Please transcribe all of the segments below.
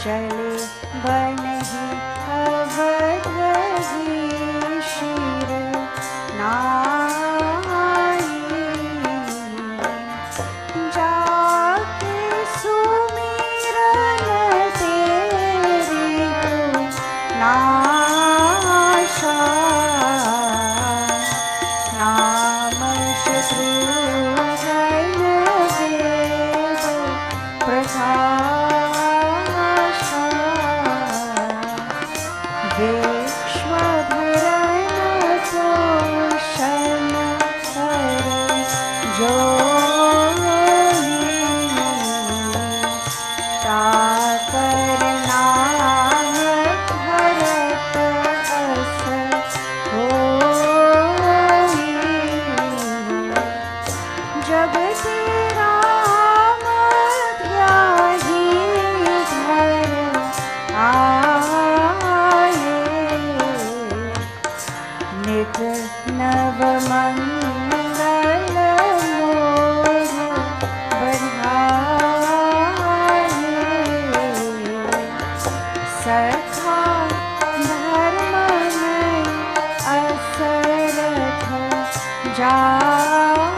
चले बन ही अवधि शिर नाई जाके सुमिरन तेरी को नाशा नाम शत्रुघ्न वेद प्रकाशा विश्वभरण पोषण कर जोनि ताकर नाम भरत अस होई जब से राम ध्याहि घर आए नित नव मंगल मोर बढ़ाए सखा धर्म में असरथ जाके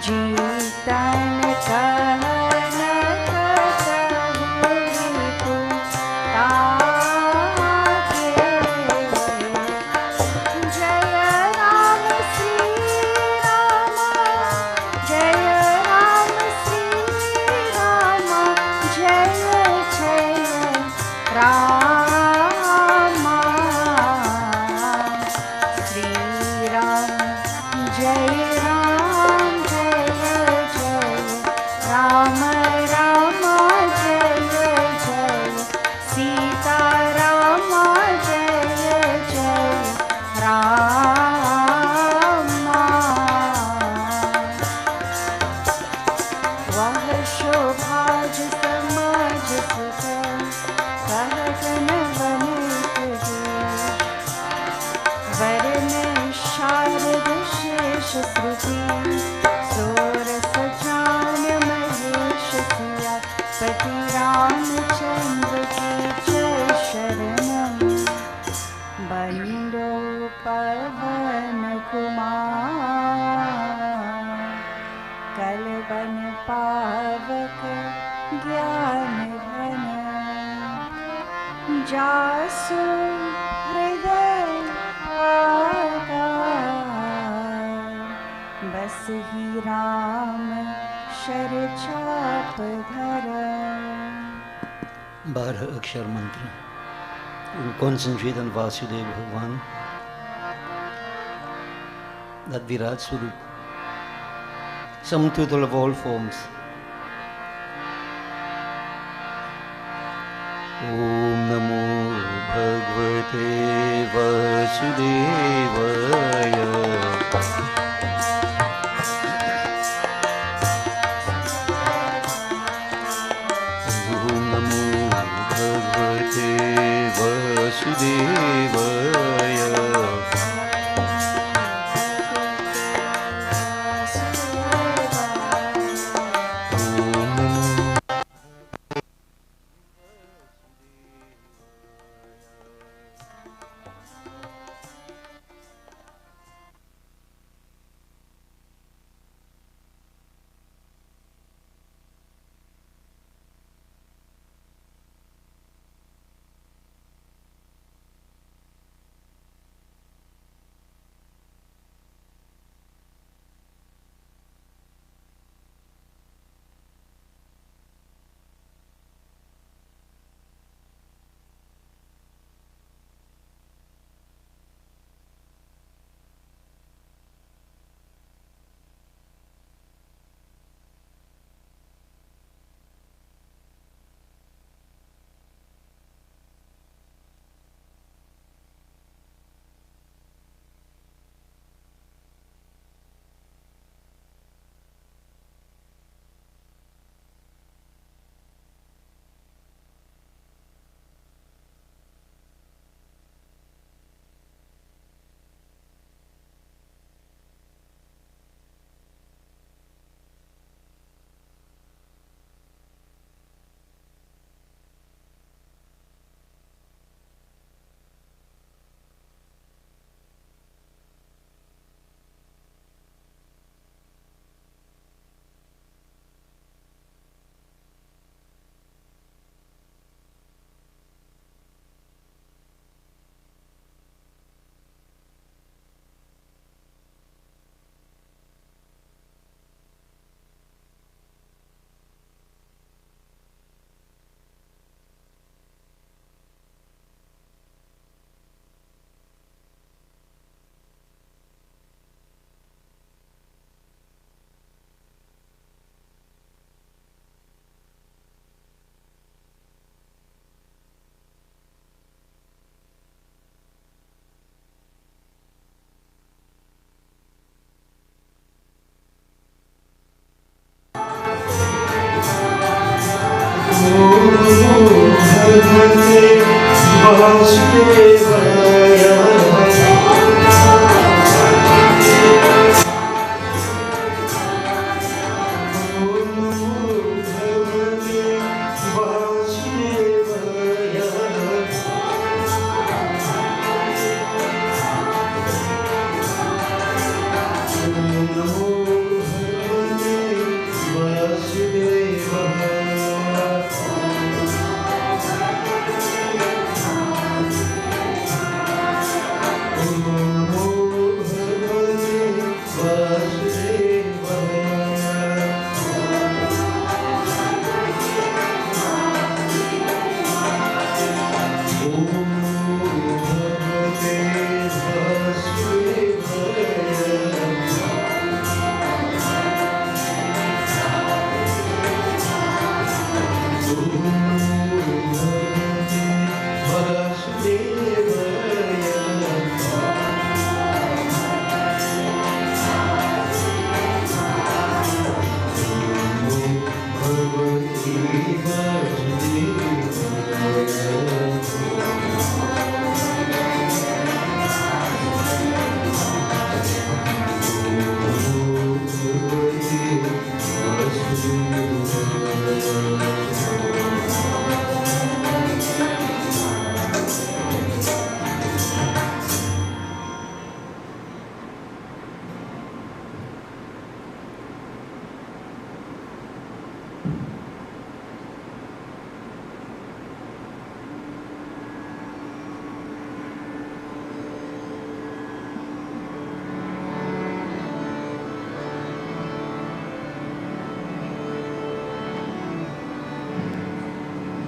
जीतन कहन कतहु को ताके जय राम श्री राम जय राम श्री राम जय जय राम श्री राम जय राम जय जय राम राम जय जय सीता राम जय जय राम वह शोभाज समाज सुख कहन बनित वरन शारद शेष श्रुति सोरस जान महेश सिया पति रामचंद्र की जय शरणम बंदो पवन कुमार कल बन पावक ज्ञान घन जासु हृदय आकार बस ही राम शर छाप धर 12 अक्षर मंत्र. Concentrate on Vasudeva Bhagwan, that Virat Swarup, sum total of all forms. Om Namo Bhagavate Vasudevaya. Om Namo Bhagavate Vasudevaya.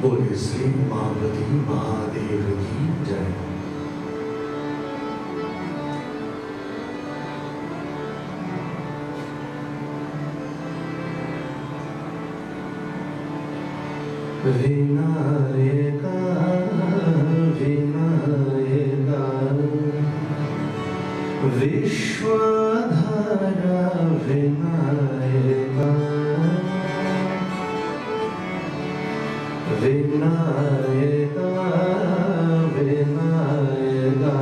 बोले श्री पार्वती महादेव की जय। विनायका विनायका विश्वधारा विनायका विनायका विनायका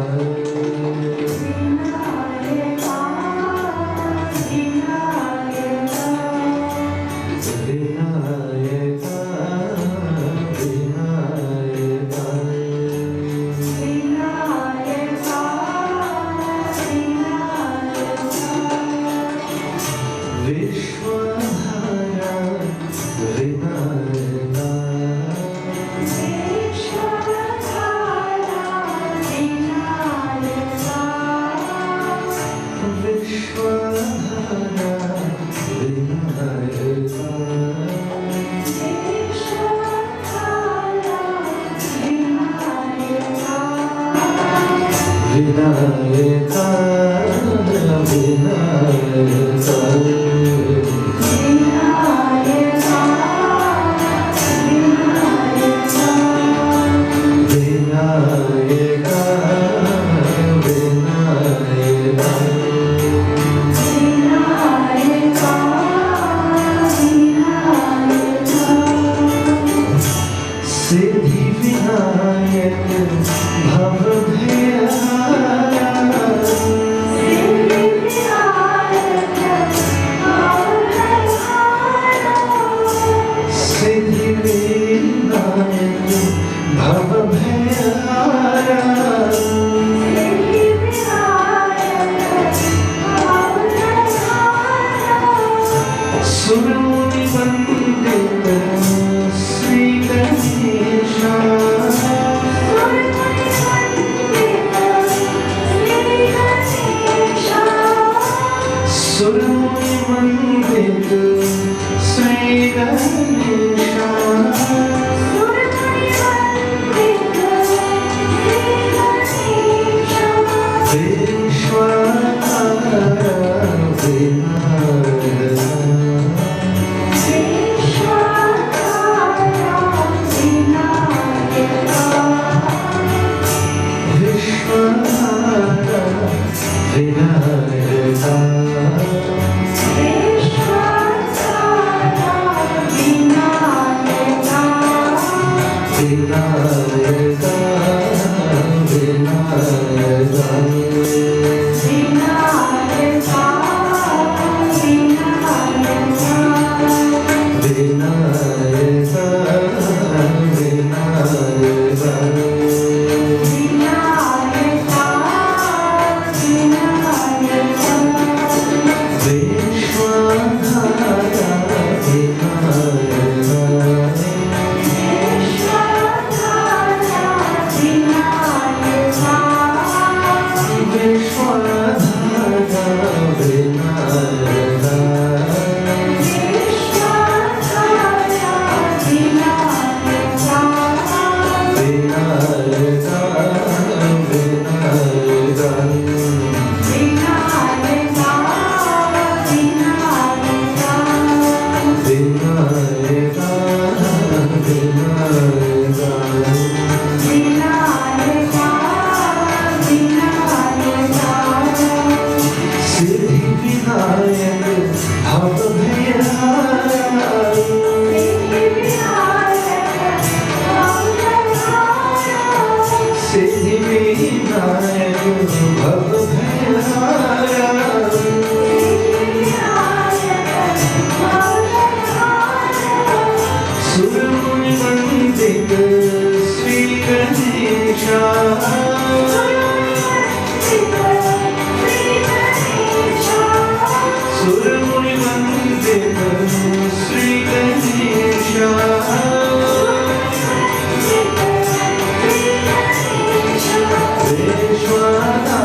विनायका सिद्धि विनायक सुरमुनि वंदित श्री गणेशा सुरमुनि वंदित श्री गणेशा विनायका श्री गणेशा सुरमुनि वंदित श्री गणेशा विश्वनाथा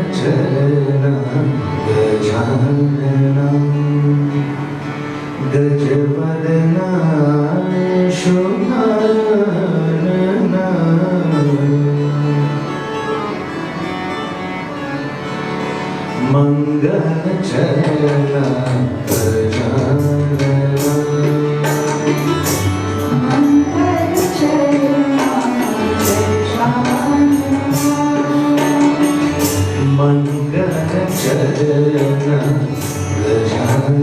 मंगलचरणं गजाननं गजवदनं शुभाननं मंगलचरणं गजाननं मंगलचरणं गजवदनं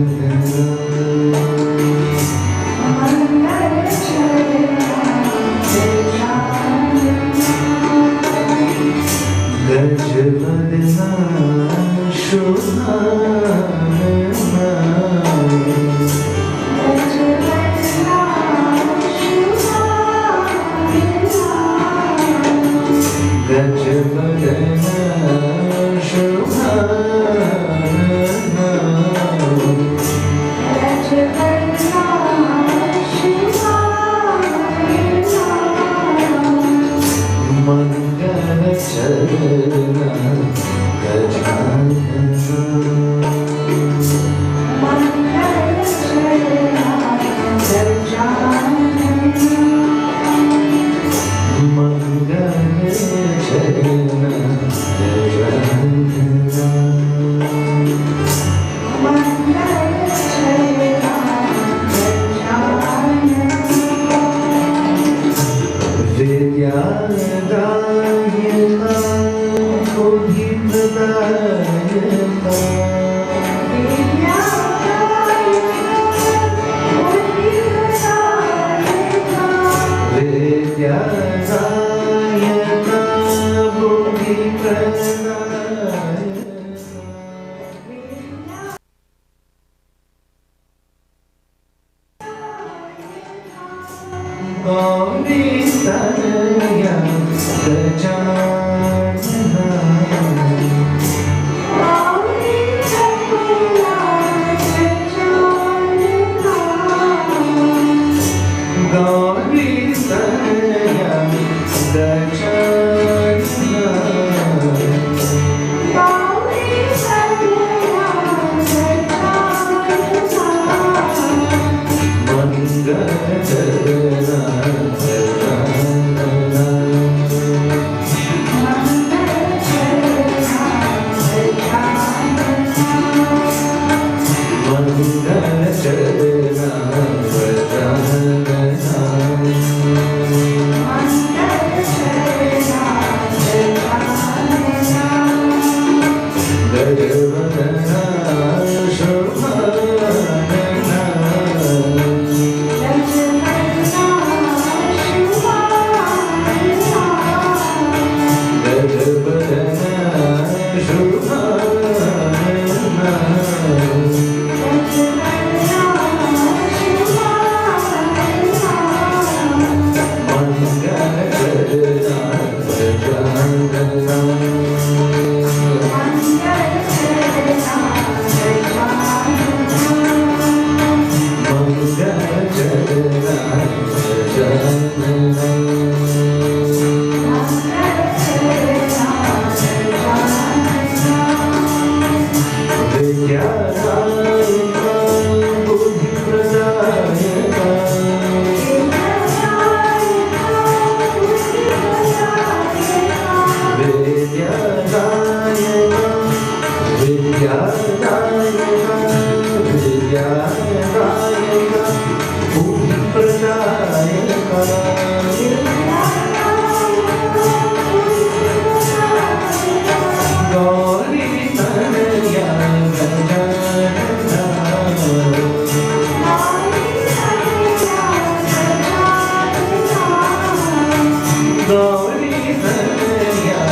गौरी धन्या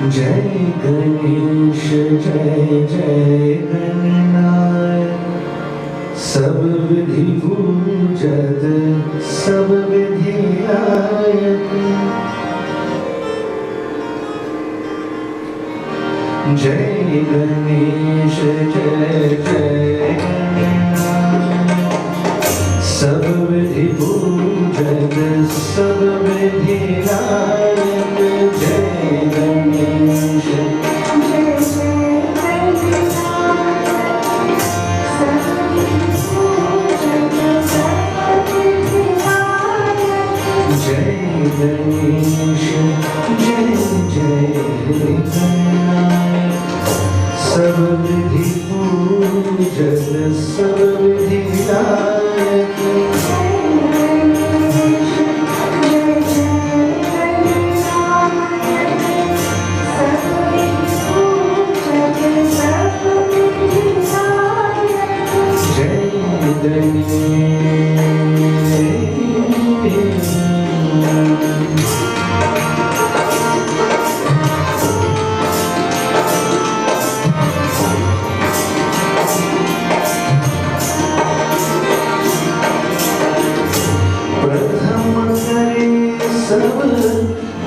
जय गणेश जय जय गणनायक सब विधि पूजत सब विधि लायक जय गणेश जय जय गणनायक सब विधि पूजत सब विधि लायक जय गणेश जय जय गणनायक सब विधि पूजत सब विधि लायक जय गणेश जय जय गणनायक सब विधि पूजत सब विधि लायक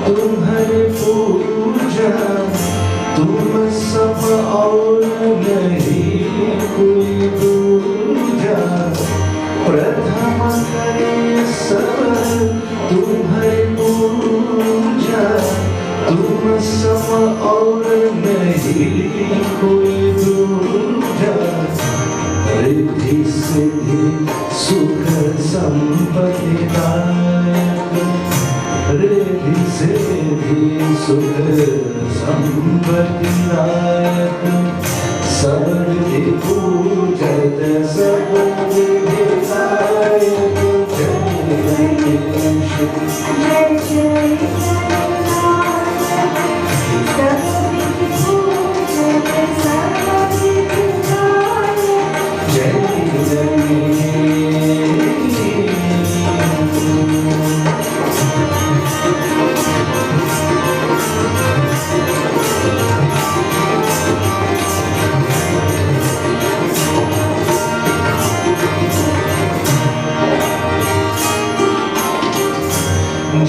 तुम्हारे पूजा तुम सब और नहीं कोई दूजा प्रथम करे सब तुम्हारे पूजा तुम सब और नहीं कोई दूजा रिद्धि सिद्धि सुख संपत्ति दायक रिद्धि सिद्धि सुख संपत्ति दायक सब विधि पूजत सब विधि लायक जय गणेश जय जय गणनायक सब विधि पूजत सब विधि लायक जय गणेश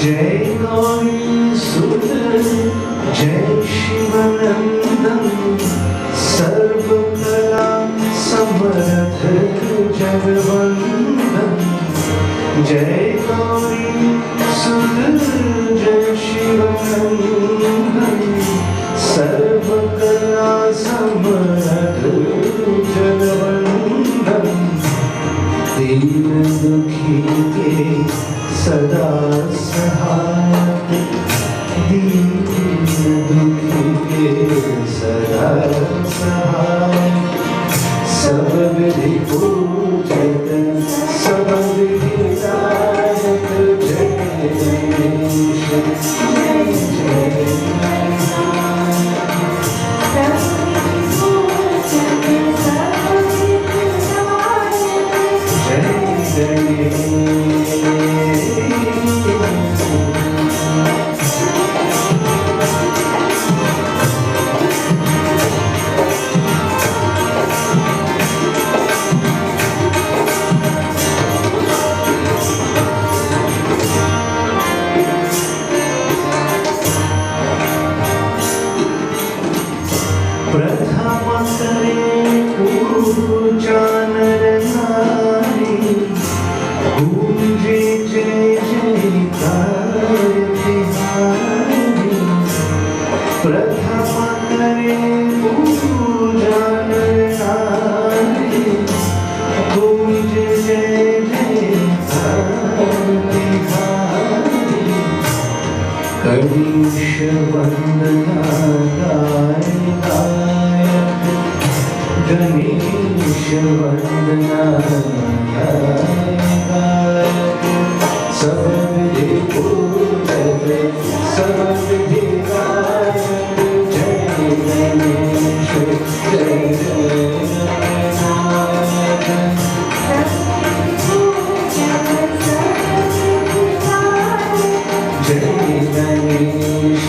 जय गौरी सुत जय शिवनंदन सर्वकला समर्थ जगवंदन जय गौरी सुत जय शिवनंदन सर्वकला समर्थ जगवंदन दीन दुखी के सदा सहायक दीन दुखी के करे पूजा नर नारी, गूंजे जय जयकार तिहारी। प्रथम करे पूजा नर नारी, गूंजे जय जयकार तिहारी। गणेश वंदना गाय गायक, गणेश वंदना गाय गायक। सब विधि पूजक सब विधि गायक, जय गणेश जय जय गणनायक। जय गणेश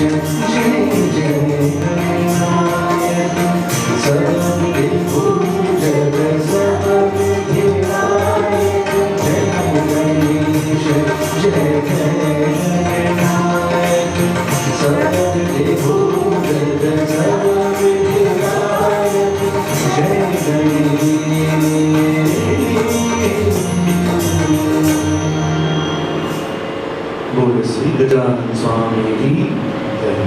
जय जय गणनायक। सब विधि पूजक सब विधि गायक, जय गणेश जय जय गणनायक। सब विधि पूजक सब विधि गायक, जय गणेश। बोल श्री गजानन स्वामी की जय।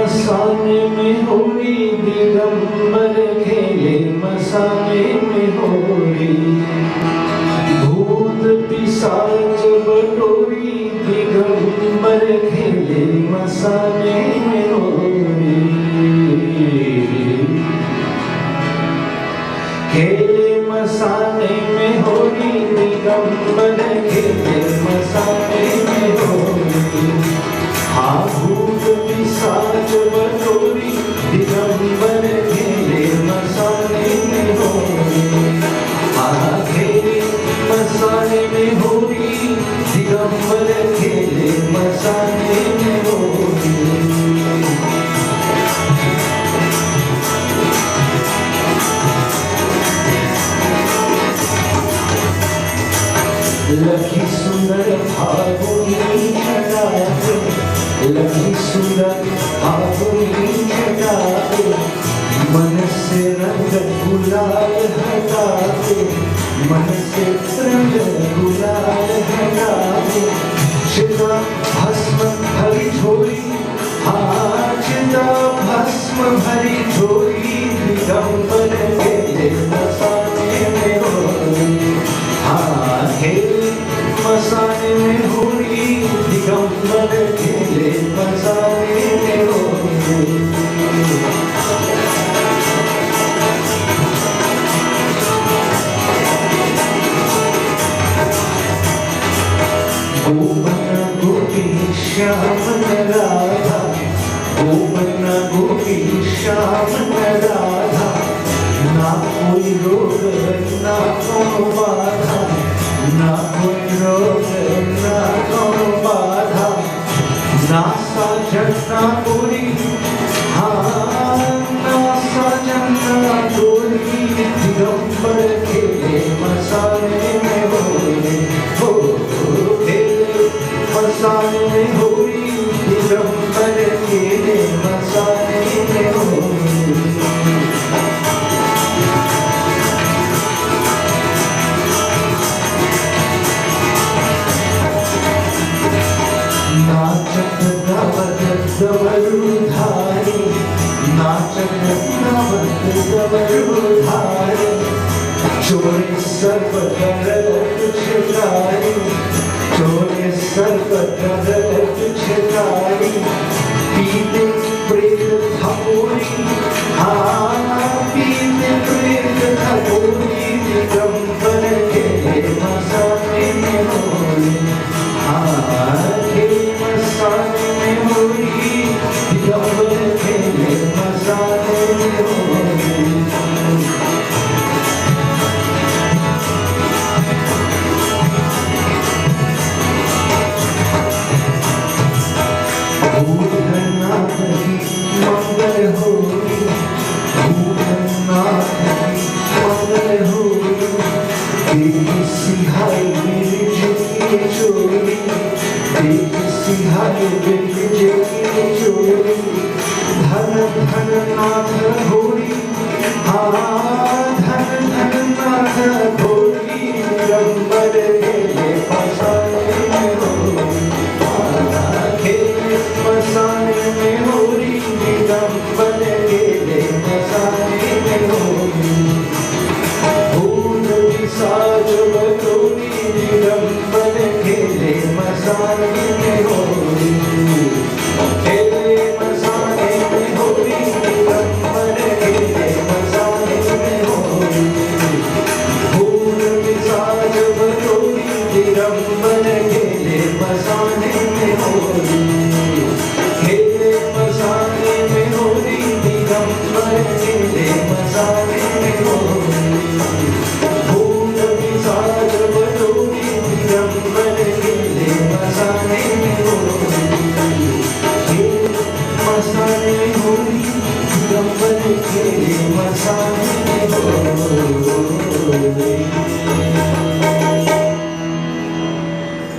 मसाने में होली दिगंबर खेले मसाने में होली भूत पिशाच बटोरी दिगंबर खेले मसाने में होली खेले मसाने में होली दिगंबर खेले मसाने में होली हाँ भूत पिशाच बटोरी दिगंबर खेले मसाने में होली हाँ खेले मसाने में होली दिगंबर खेले मसाने में होली लखी सुंदर फागुनी छटाते लखी सुंदर फागुनी छटाते मन से रंग गुलाल हटाते मन से रंग गुलाल हटाते चिता भस्म भरी झोली हाँ चिता भस्म भरी झोली दिगंबर खेले मसाने में होली हाँ खेले मसाने में होली दिगंबर खेले मसाने में होली गोपन गोपी श्याम राधा गोपन गोपी श्याम राधा ना कोई रोग ना कोनो बाधा ना कोई रोग ना कोनो बाधा ना साजन ना गोरी हाँ ना साजन ना गोरी दिगंबर खेले मसाने में होली हो खेले मसाने में होली दिगंबर खेले मसाने में होली नाचत गावत गवरुधारी नाचत गावत गवरुधारी चोरी सर्प करत छिकारी चोरी सर्प करत छिकारी पीते प्रेत थपोरी हाँ पीते प्रेत थपोरी दिगंबर खेले मसाने में होली हाँ खेले मसाने में होली दिगंबर खेले मसाने में होली भूतनाथ की मंगल होली भूतनाथ की मंगल होली देवी सिहाई मेरी जिसकी चोरी देवी सिहाई मेरी जिसकी चोरी धन धन नाथ होली हाँ धन धन नाथ होली दिगंबर खेले मसाने में होली खेले मसाने में होली दिगंबर खेले मसाने में होली भूत पिशाच बटोरी दिगंबर खेले मसाने में होली खेले मसाने में होली दिगंबर खेले मसाने में होली भूत पिशाच बटोरी दिगंबर खेले मसाने में होली खेले मसाने में होली दिगंबर खेले मसाने में होली भूत पिशाच बटोरी दिगंबर खेले मसाने में होली खेले मसाने में होली दिगंबर खेले मसाने में होली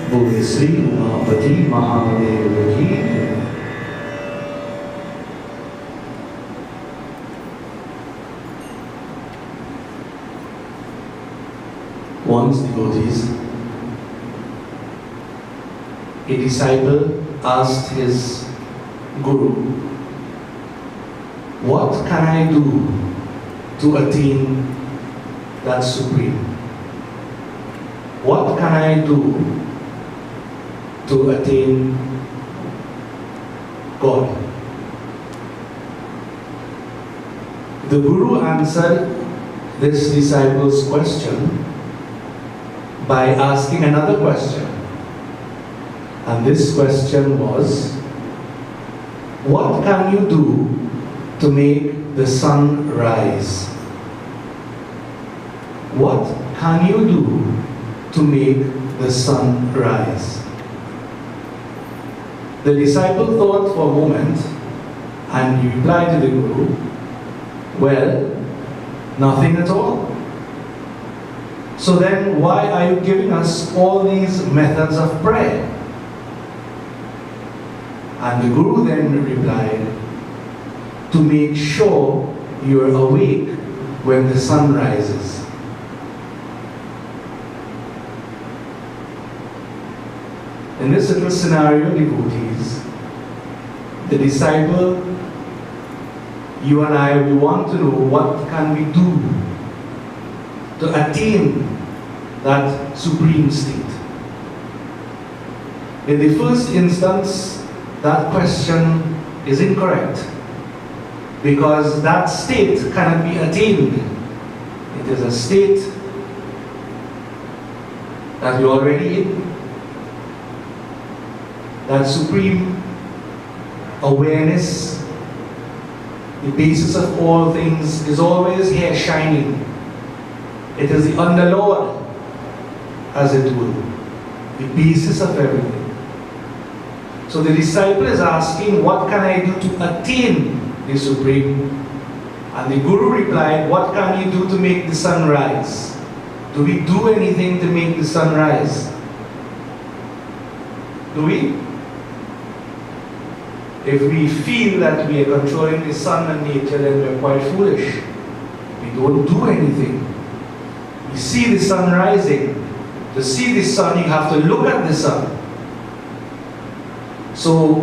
बोले श्री उमापति महादेव की Once devotees, a disciple asked his guru, what can I do to attain that supreme? What can I do to attain God? The Guru answered this disciple's question by asking another question. And this question was, what can you do to make the sun rise? What can you do to make the sun rise? The disciple thought for a moment and he replied to the Guru, well, nothing at all. So then why are you giving us all these methods of prayer? And the Guru then replied, to make sure you're awake when the sun rises. In this little scenario, devotees, the disciple, you and I, we want to know what can we do to attain that supreme state. In the first instance, that question is incorrect because that state cannot be attained. It is a state that you're already in. That supreme awareness, the basis of all things, is always here shining. It is the underlord, as it were, the basis of everything. So the disciple is asking, what can I do to attain the supreme? And the Guru replied, what can you do to make the sun rise? Do we do anything to make the sun rise? Do we? If we feel that we are controlling the sun and nature, then we're quite foolish. We don't do anything. We see the sun rising. To see the sun, you have to look at the sun. So,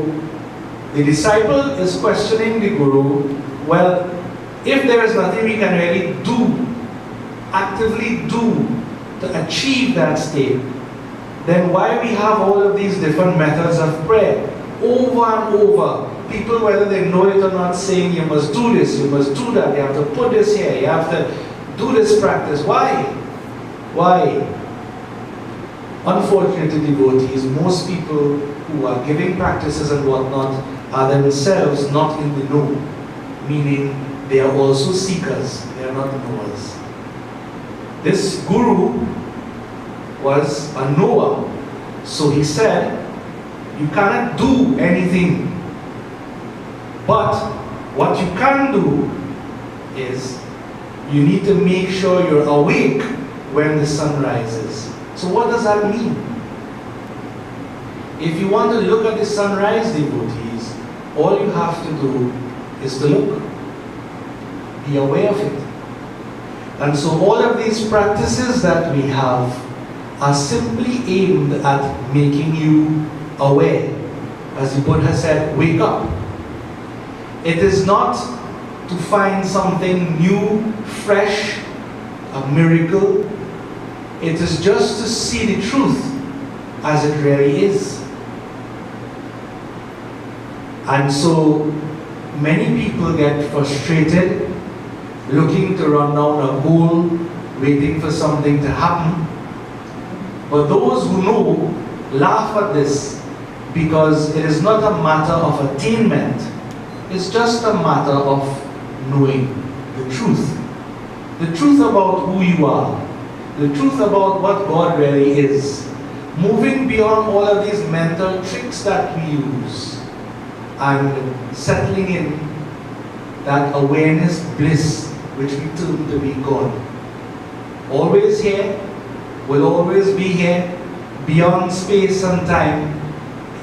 the disciple is questioning the Guru, well, if there is nothing we can really do, actively do, to achieve that state, then why we have all of these different methods of prayer? Over and over, people, whether they know it or not, saying you must do this, you must do that, you have to put this here, you have to do this practice. Why? Why? Unfortunately, devotees, most people who are giving practices and whatnot are themselves not in the know, meaning they are also seekers, they are not knowers. This Guru was a knower, so he said, you cannot do anything, but what you can do is you need to make sure you're awake when the sun rises. So what does that mean? If you want to look at the sunrise, devotees, all you have to do is to look. Be aware of it. And so all of these practices that we have are simply aimed at making you aware. As the Buddha said, wake up. It is not to find something new, fresh, a miracle. It is just to see the truth as it really is. And so many people get frustrated, looking to run down a goal, waiting for something to happen. But those who know laugh at this because it is not a matter of attainment. It's just a matter of knowing the truth. The truth about who you are. The truth about what God really is. Moving beyond all of these mental tricks that we use. And settling in that awareness bliss which we term to be God. Always here, will always be here, beyond space and time.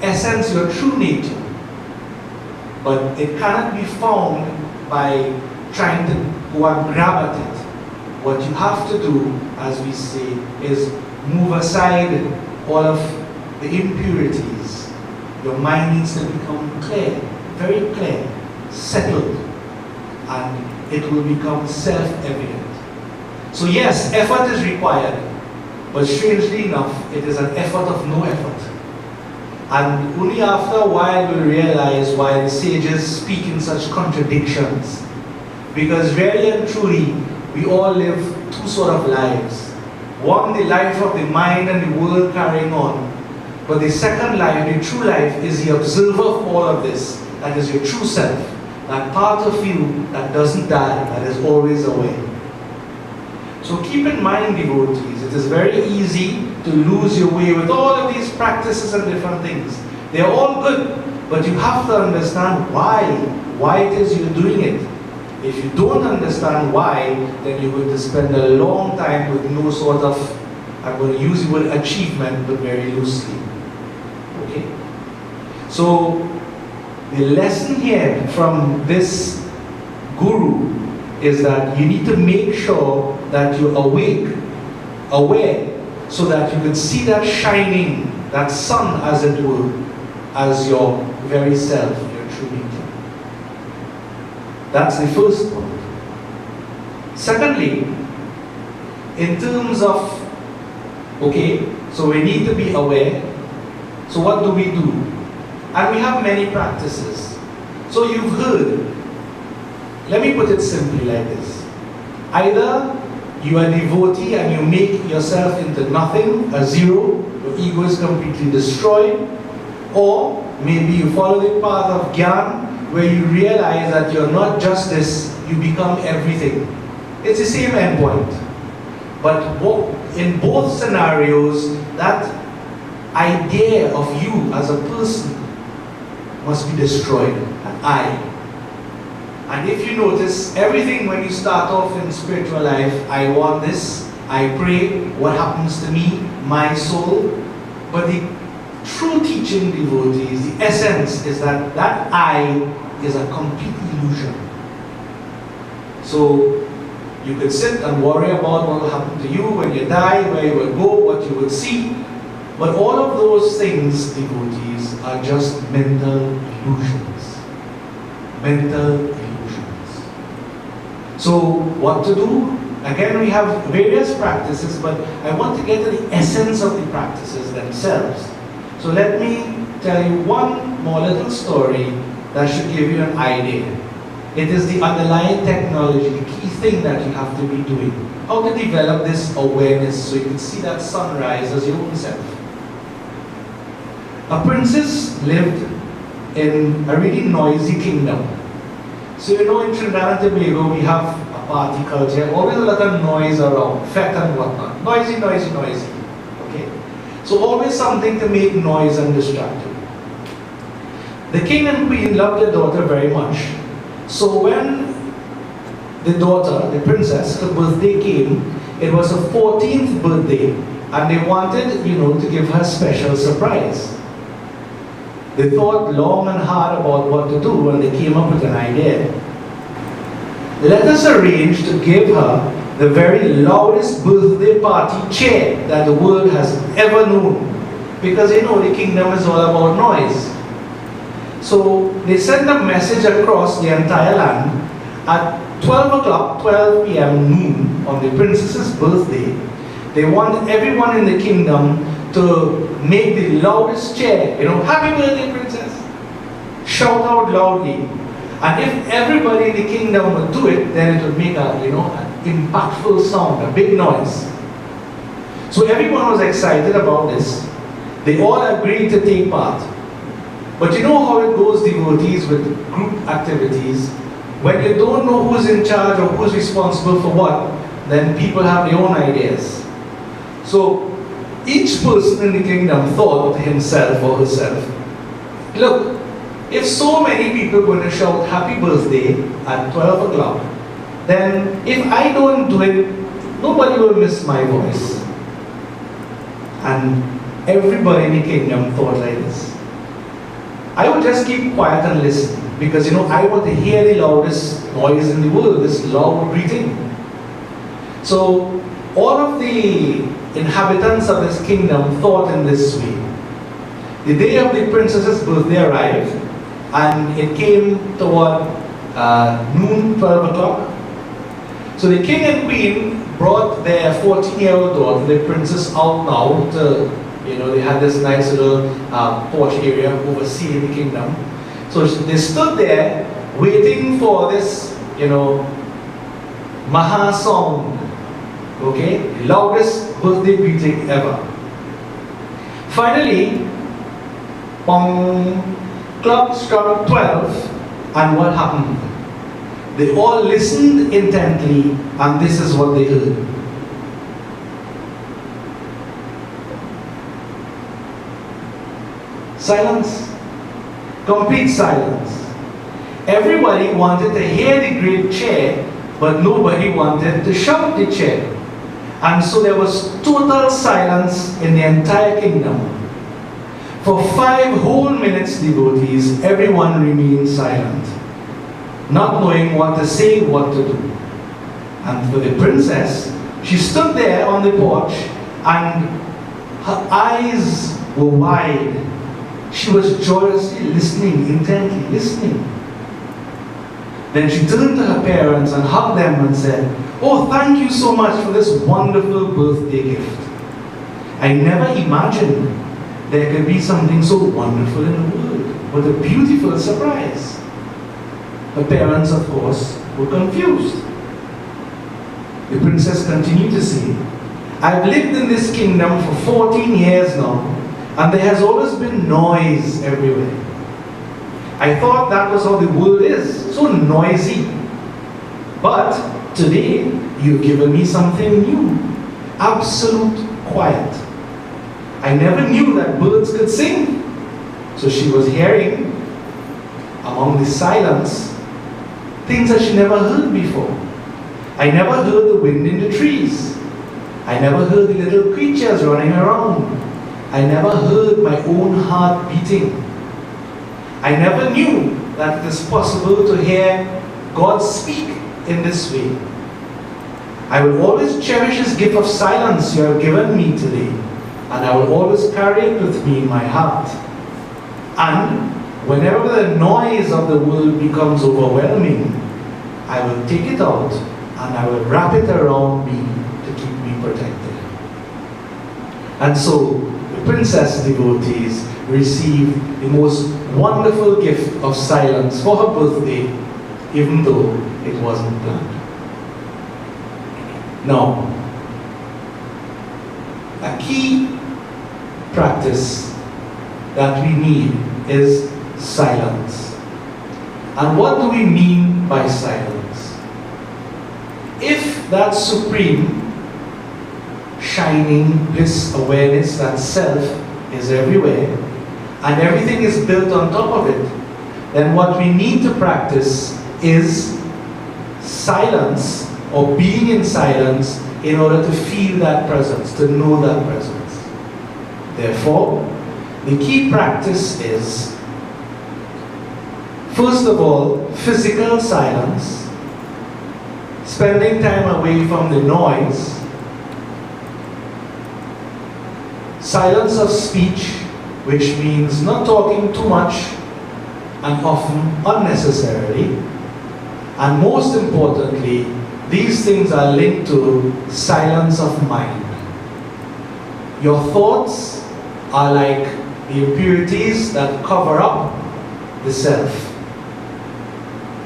Essence, your true nature. But it cannot be found by trying to go and grab at it. What you have to do, as we say, is move aside all of the impurities. Your mind needs to become clear, very clear, settled. and it will become self-evident. So yes, effort is required, but strangely enough, it is an effort of no effort. And only after a while we'll realize why the sages speak in such contradictions. Because really and truly, we all live two sort of lives. One, the life of the mind and the world carrying on. But the second life, the true life, is the observer of all of this. That is your true self. That part of you that doesn't die, that is always aware. So keep in mind, devotees, it is very easy to lose your way with all of these practices and different things. They are all good, but you have to understand why it is you're doing it. If you don't understand why, then you're going to spend a long time with no sort of, I'm going to use the word achievement, but very loosely. Okay? So, the lesson here from this guru is that you need to make sure that you're awake, aware, so that you can see that shining, that sun as it were, as your very self, your true nature. That's the first point. Secondly, in terms of, okay, so we need to be aware. So what do we do? And we have many practices. So you've heard, let me put it simply like this. Either you are a devotee and you make yourself into nothing, a zero, your ego is completely destroyed, or maybe you follow the path of Gyan, where you realize that you're not just this, you become everything. It's the same endpoint. But in both scenarios, that idea of you as a person must be destroyed, an I. And if you notice, everything when you start off in spiritual life, I want this, I pray, what happens to me, my soul. But the true teaching devotees, the essence is that that I is a complete illusion. So you could sit and worry about what will happen to you when you die, where you will go, what you will see. But all of those things, devotees, are just mental illusions. Mental illusions. So what to do? Again, we have various practices, but I want to get to the essence of the practices themselves. So let me tell you one more little story that should give you an idea. It is the underlying technology, the key thing that you have to be doing. How to develop this awareness so you can see that sunrise as your own self. A princess lived in a really noisy kingdom. So you know, in Trinidad and Tobago we have a party culture, always a lot of noise around, fete and whatnot. Noisy, noisy, noisy. Okay? So always something to make noise and distract you. The king and queen loved their daughter very much. So when the daughter, the princess, her birthday came, it was her 14th birthday, and they wanted, to give her a special surprise. They thought long and hard about what to do, and they came up with an idea. Let us arrange to give her the very loudest birthday party chair that the world has ever known. Because the kingdom is all about noise. So they sent a message across the entire land at 12 o'clock, 12 p.m. noon on the princess's birthday. They want everyone in the kingdom to make the loudest cheer, happy birthday, princess. Shout out loudly. And if everybody in the kingdom would do it, then it would make an impactful sound, a big noise. So everyone was excited about this. They all agreed to take part. But you know how it goes, devotees, with group activities. When you don't know who's in charge or who's responsible for what, then people have their own ideas. So each person in the kingdom thought to himself or herself, look, if so many people are going to shout happy birthday at 12 o'clock, then if I don't do it, nobody will miss my voice. And everybody in the kingdom thought like this. I would just keep quiet and listen, because I want to hear the loudest noise in the world, this loud greeting. So all of the inhabitants of this kingdom thought in this way. The day of the princess's birthday arrived, and it came toward noon, 12 o'clock. So the king and queen brought their 14-year-old daughter, the princess, out now to, they had this nice little porch area overseeing the kingdom. So they stood there waiting for this, Maha song, okay, the loudest birthday greeting ever. Finally, clock struck 12, and what happened? They all listened intently, and this is what they heard. Silence. Complete silence. Everybody wanted to hear the great chair, but nobody wanted to shout the chair. And so there was total silence in the entire kingdom. For 5 whole minutes, devotees, everyone remained silent, not knowing what to say, what to do. And for the princess, she stood there on the porch, and her eyes were wide. She was joyously listening, intently listening. Then she turned to her parents and hugged them and said, "Oh, thank you so much for this wonderful birthday gift. I never imagined there could be something so wonderful in the world. What a beautiful surprise." Her parents, of course, were confused. The princess continued to say, "I've lived in this kingdom for 14 years now, and there has always been noise everywhere. I thought that was how the world is, so noisy. But today, you've given me something new, absolute quiet. I never knew that birds could sing." So she was hearing, among the silence, things that she never heard before. I never heard the wind in the trees. I never heard the little creatures running around. I never heard my own heart beating. I never knew that it is possible to hear God speak in this way. I will always cherish this gift of silence you have given me today, and I will always carry it with me in my heart. And whenever the noise of the world becomes overwhelming, I will take it out and I will wrap it around me to keep me protected." And so the princess, devotees, received the most wonderful gift of silence for her birthday, even though it wasn't planned. Now, a key practice that we need is silence. And what do we mean by silence? If that supreme, shining bliss awareness, that self, is everywhere, and everything is built on top of it, then what we need to practice is silence, or being in silence, in order to feel that presence, to know that presence. Therefore, the key practice is, first of all, physical silence, spending time away from the noise, silence of speech, which means not talking too much and often unnecessarily, and most importantly, these things are linked to silence of mind. Your thoughts are like the impurities that cover up the self.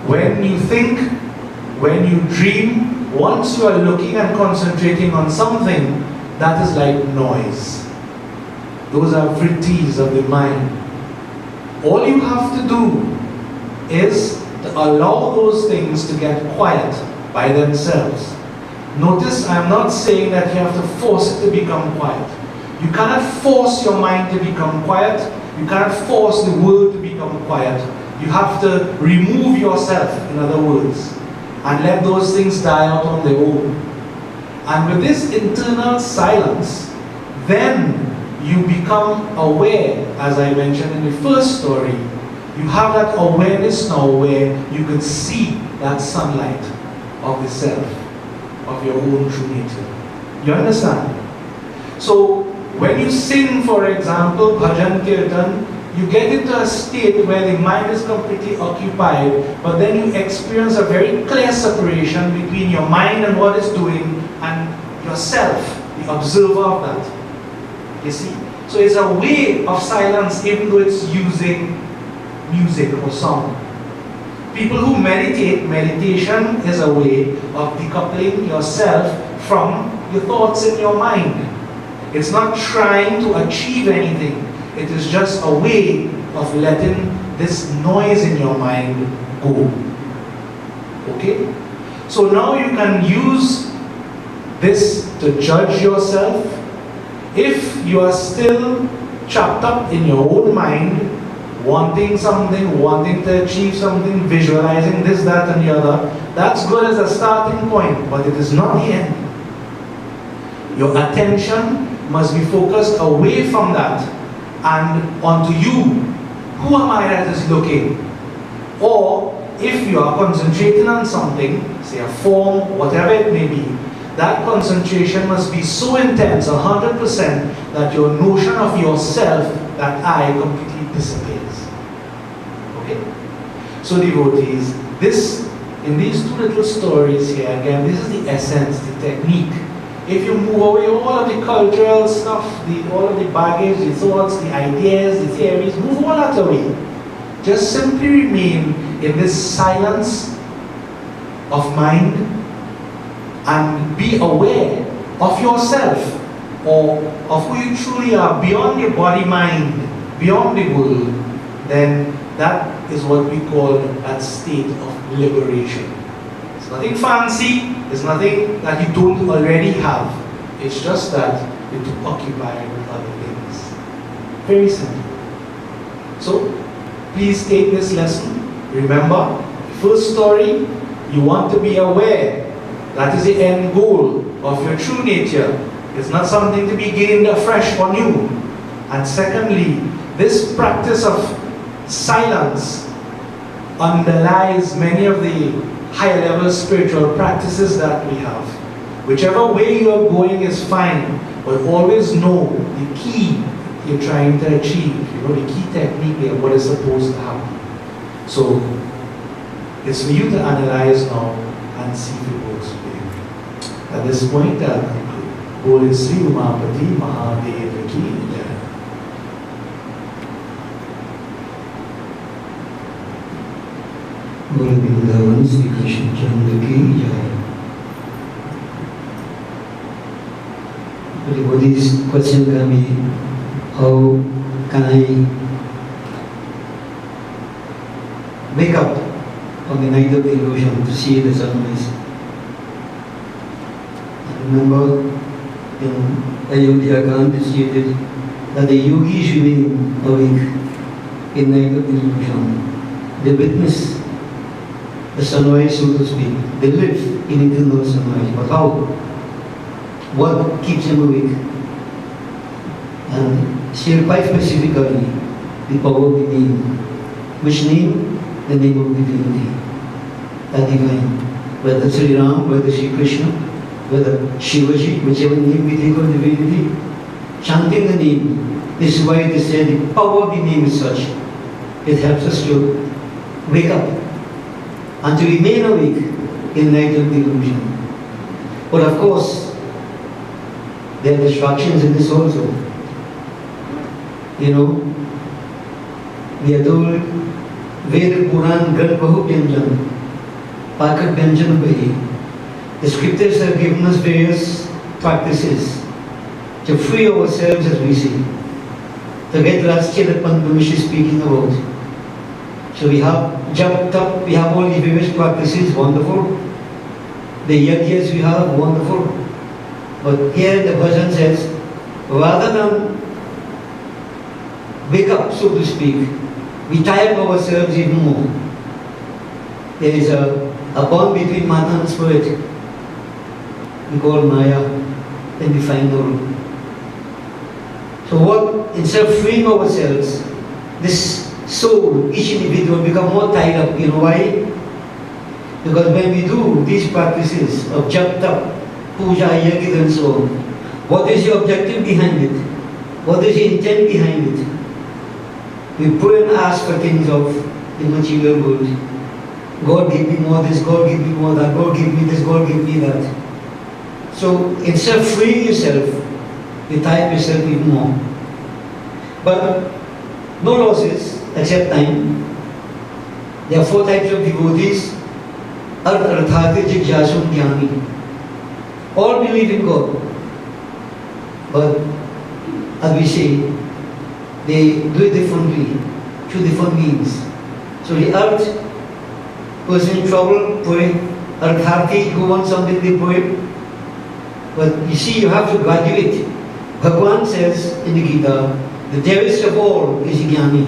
When you think, when you dream, once you are looking and concentrating on something, that is like noise. Those are vrittis of the mind. All you have to do is to allow those things to get quiet by themselves. Notice, I'm not saying that you have to force it to become quiet. You cannot force your mind to become quiet. You cannot force the world to become quiet. You have to remove yourself, in other words, and let those things die out on their own. And with this internal silence, then you become aware, as I mentioned in the first story. You have that awareness now where you can see that sunlight of the self, of your own true nature. You understand? So when you sing, for example, bhajan kirtan, you get into a state where the mind is completely occupied, but then you experience a very clear separation between your mind and what it's doing and yourself, the observer of that. You see? So it's a way of silence even though it's using music or song. People who meditate, meditation is a way of decoupling yourself from your thoughts in your mind. It's not trying to achieve anything. It is just a way of letting this noise in your mind go. Okay? So now you can use this to judge yourself. If you are still trapped up in your own mind, wanting something, wanting to achieve something, visualizing this, that, and the other, that's good as a starting point, but it is not the end. Your attention must be focused away from that and onto you. Who am I that is looking? Or if you are concentrating on something, say a form, whatever it may be, that concentration must be so intense, 100%, that your notion of yourself, that I, completely disappears. Okay? So devotees, in these two little stories here, again, this is the essence, the technique. If you move away all of the cultural stuff, all of the baggage, the thoughts, the ideas, the theories, move all that away. Just simply remain in this silence of mind and be aware of yourself or of who you truly are beyond your body-mind, beyond the world, then that is what we call that state of liberation. It's nothing fancy, it's nothing that you don't already have. It's just that you're too occupied with other things. Very simple. So, please take this lesson. Remember, first story, you want to be aware. That is the end goal of your true nature. It's not something to be gained afresh or new. And secondly, this practice of silence underlies many of the high-level spiritual practices that we have. Whichever way you are going is fine, but always know the key you're trying to achieve. You know, the key technique and what is supposed to happen. So, it's for you to analyze now and see if it works for you. At this point, I'll conclude. Bole Sri Umapati Mahadeva ki Jai. Bole Vrindavan Sri Krishna Chandra ki Jai. Everybody's question can be, how can I wake up on the night of the illusion to see the sunrise? Remember, in Ayodhya Gandhi stated that the yogis remain awake in night of the illusion. They witness the sunrise, so to speak. They live in eternal sunrise. But how? What keeps them awake? And here quite specifically, the power of the name. Which name? The name of divinity. That divine. Whether Sri Ram, whether Sri Krishna, whether Shivaji, whichever name we take of divinity, chanting the name. This is why they say the power of the name is such. It helps us to wake up and to remain awake in the night of the illusion. But of course, there are distractions in this also. You know, we are told, Ved Puran Granth Bahu Vyanjan, Pakat Vyanjan Bahi. The scriptures have given us various practices to free ourselves, as we see, to get Rastya that Pandamish is speaking about. So we have Jap Tap, we have all the various practices, wonderful. The Yagyas we have, wonderful. But here the version says, rather than wake up, so to speak, we tire ourselves even more. There is a bond between matter and spirit. We call Maya, then we find Guru. So what, instead of freeing ourselves, this soul, each individual become more tied up. You know why? Because when we do these practices of jap tap, puja, yagid and so on, what is the objective behind it? What is the intent behind it? We pray and ask for things of the material world. God give me more this, God give me more that, God give me this, God give me that. So instead of freeing yourself, you tie up yourself even more. But no losses except time. There are 4 types of devotees. Arthate Jigyasum Jnani. All believe in God. But as we say, they do it differently, through different means. So the earth, person in trouble, pray. Arthate, who wants something, they pray. But you see, you have to graduate. Bhagavan says in the Gita, the dearest of all is Jnani.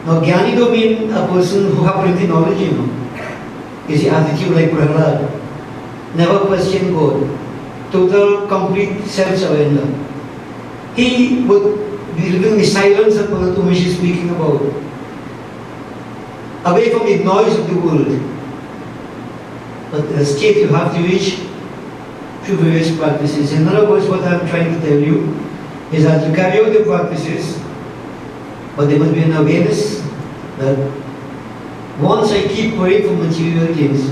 Now, Jnani don't mean a person who has plenty knowledge, you know. Is the attitude like Prahlad. Never question God. Total, complete self-surrender. He would be living in the silence that Panatumish is speaking about. Away from the noise of the world. But the state you have to reach through various practices. In other words, what I'm trying to tell you is that you carry out the practices, but there must be an awareness that once I keep praying for material things,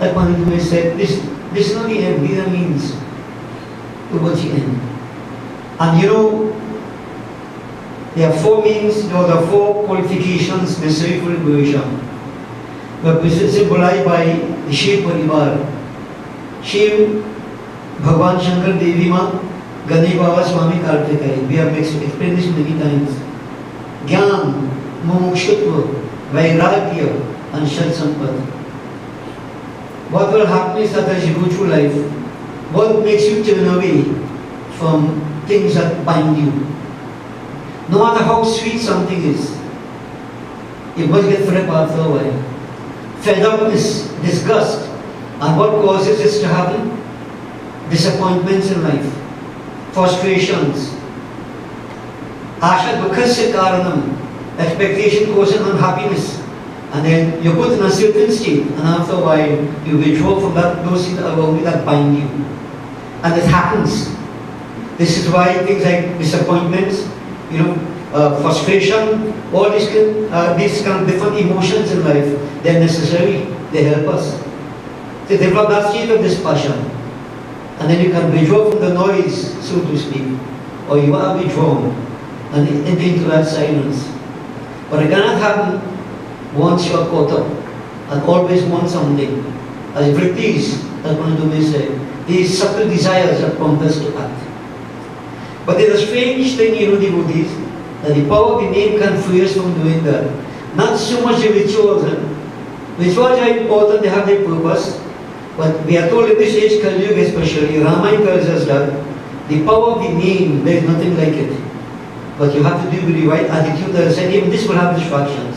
like Pandit said, this is not the end, these are means towards the end. And you know, there are 4 means, there are 4 qualifications necessary for liberation. But this is symbolized by the Shiv Parivar. Shiv, Bhagavan Shankar, Devi Ma, Ganesh Baba, Swami Kartikai. We have explained this many times. Gyan, Mumukshutva, Vairagya, and Shat Sampat. What will happen is that as you go through life, what makes you turn away from things that bind you? No matter how sweet something is, you must get fed up after a while. Fed upness, disgust, and what causes this to happen? Disappointments in life, frustrations, asha dukhasya karanam, expectation causes unhappiness, and then you're put in a certain state, and after a while you withdraw from those things around you that bind you, and it happens. This is why things like disappointments, you know, frustration, all these kind of different emotions in life, they're necessary. They help us to develop that state of dispassion. And then you can withdraw from the noise, so to speak, or you are withdrawn and into that silence. But it cannot happen once you are caught up and always want something. As vrittis, as Pandit said, these subtle desires that prompt us to act. But there's a strange thing, you know, devotees, that the power of the name can free us from doing that. Not so much the rituals. Rituals are important, they have their purpose. But we are told in this age, Kali Yuga especially, Ramayana tells us that the power of the name, there is nothing like it. But you have to do with the right attitude that said, even this will have distractions.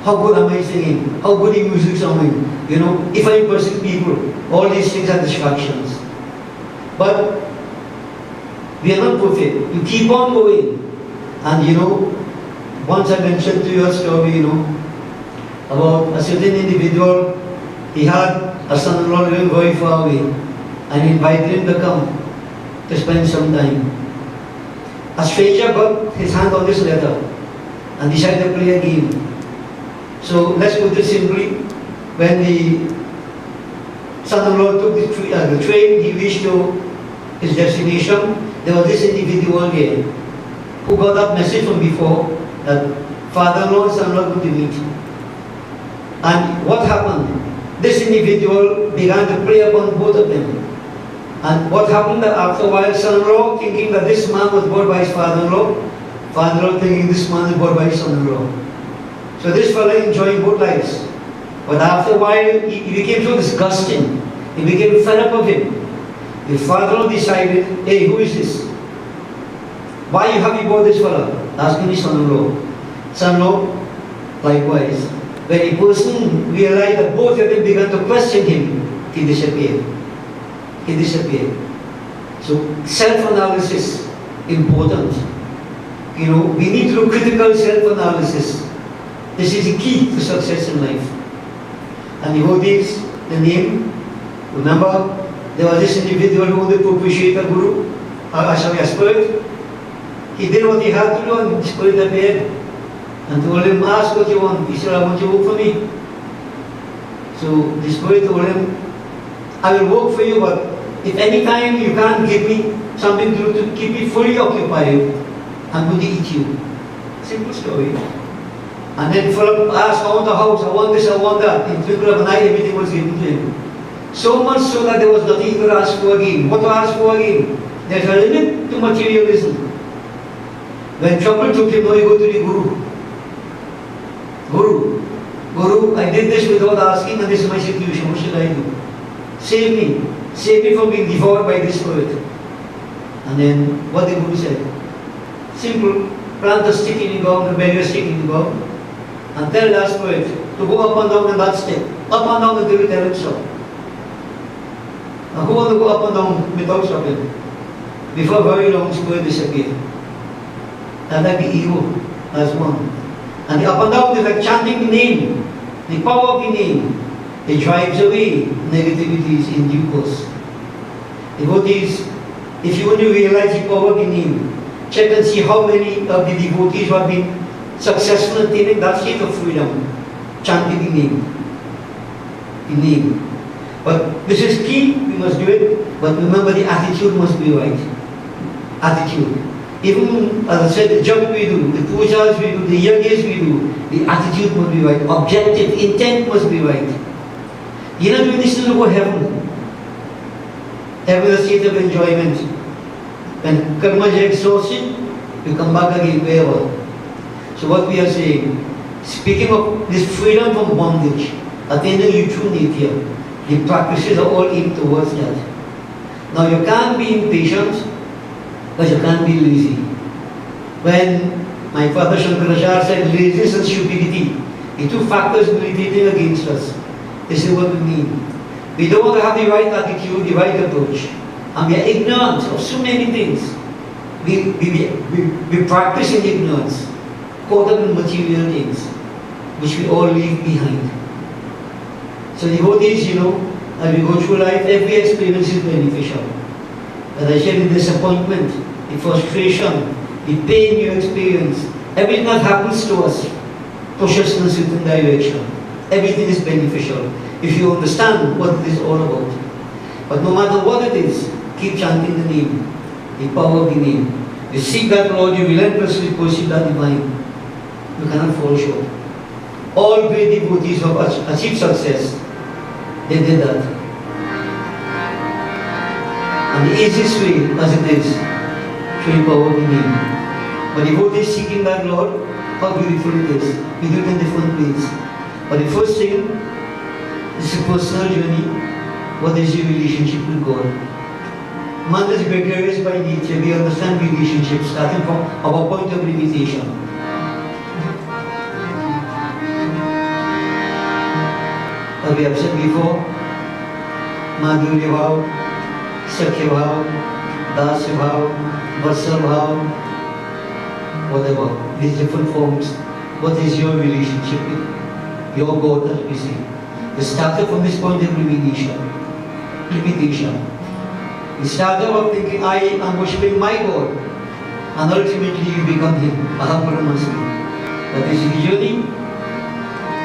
How good am I singing? How good is music sounding? You know, if I impersonate people, all these things are distractions. But we are not perfect. You keep on going. And you know, once I mentioned to you a story, you know, about a certain individual. He had a son-in-law living very far away, and he invited him to come to spend some time. A stranger got his hand on this letter and decided to play a game. So let's put it simply, when the son-in-law took the train, he reached to his destination, there was this individual there who got that message from before that father-in-law and son-in-law would meet. And what happened? This individual began to prey upon both of them. And what happened that after a while, son-in-law thinking that this man was bought by his father-in-law, father-in-law thinking this man is bought by his son-in-law. So this fellow enjoying both lives. But after a while, he became so disgusting. He became fed up of him. The father-in-law decided, hey, who is this? Why have you bought this fellow? Asking his son-in-law. Son-in-law, likewise. When a person realized that both of them began to question him, he disappeared. He disappeared. So self-analysis, important. You know, we need to do critical self-analysis. This is the key to success in life. And devotees, the name, remember, there was this individual who wanted to appreciate a guru, a spirit, He did what he had to do and he Spirit appeared and told him, ask what you want. He said, I want you to work for me. So the Spirit told him, I will work for you, but if any time you can't give me something to do to keep me fully occupied, I'm going to eat you. Simple story. And then Philip asked, I want a house, I want this, I want that. In twinkle of an eye, everything was given to him. So much so that there was nothing he could ask for again. What to ask for again? There's a limit to materialism. When trouble took him, now you go to the Guru. Guru, I did this without asking and this is my situation, what should I do? Save me. Save me from being devoured by this Spirit. And then what the Guru said? Simple. Plant a stick in the ground, a berry stick in the ground, and tell that Spirit to go up and down on that stick. Up and down until you tell it stop. Now who want to go up and down without stopping? Before very long, Spirit disappear. And like the ego as one. And the up and down is like chanting the name, the power of the name. It drives away negativities in due course. Devotees, if you want to realize the power of the name, check and see how many of the devotees who have been successful in attaining that state of freedom, chanting the name. The name. But this is key, we must do it, but remember the attitude must be right. Attitude. Even, as I said, the job we do, the pujas we do, the yajnas we do, the attitude must be right. Objective, intent must be right. You're not doing this to go heaven. Heaven is a state of enjoyment. When karma is exhausted, you come back again wherever. So what we are saying, speaking of this freedom from bondage, attaining your true nature, the practices are all aimed towards that. Now you can't be impatient, but you can't be lazy. When my father Shankaracharya said laziness and stupidity, the two factors militating against us, this is what we mean. We don't want to have the right attitude, the right approach. And we are ignorant of so many things. We practice in ignorance, caught up in material things, which we all leave behind. So devotees, as we go through life, every experience is beneficial. As I said, the disappointment, the frustration, the pain you experience, everything that happens to us pushes in a certain direction. Everything is beneficial if you understand what it is all about. But no matter what it is, keep chanting the name, the power of the name. You seek that Lord, you relentlessly pursue that divine. You cannot fall short. All great devotees who have achieved success, they did that. And the easiest way, as it is, through the power of the name. But devotees seeking that Lord, how beautiful it is. We do it in different ways. But the first thing is a personal journey. What is your relationship with God? Man is gregarious by nature. We understand relationships starting from our point of limitation. As we have said before, Madhurya Bhav, Sakhya Bhav, Dasya Bhav, Vatsal Bhav, whatever, these different forms. What is your relationship with your God, as we say? We started from this point of limitation. We started off thinking, I am worshipping my God, and ultimately you become Him, Aham Brahmasmi. That is the journey,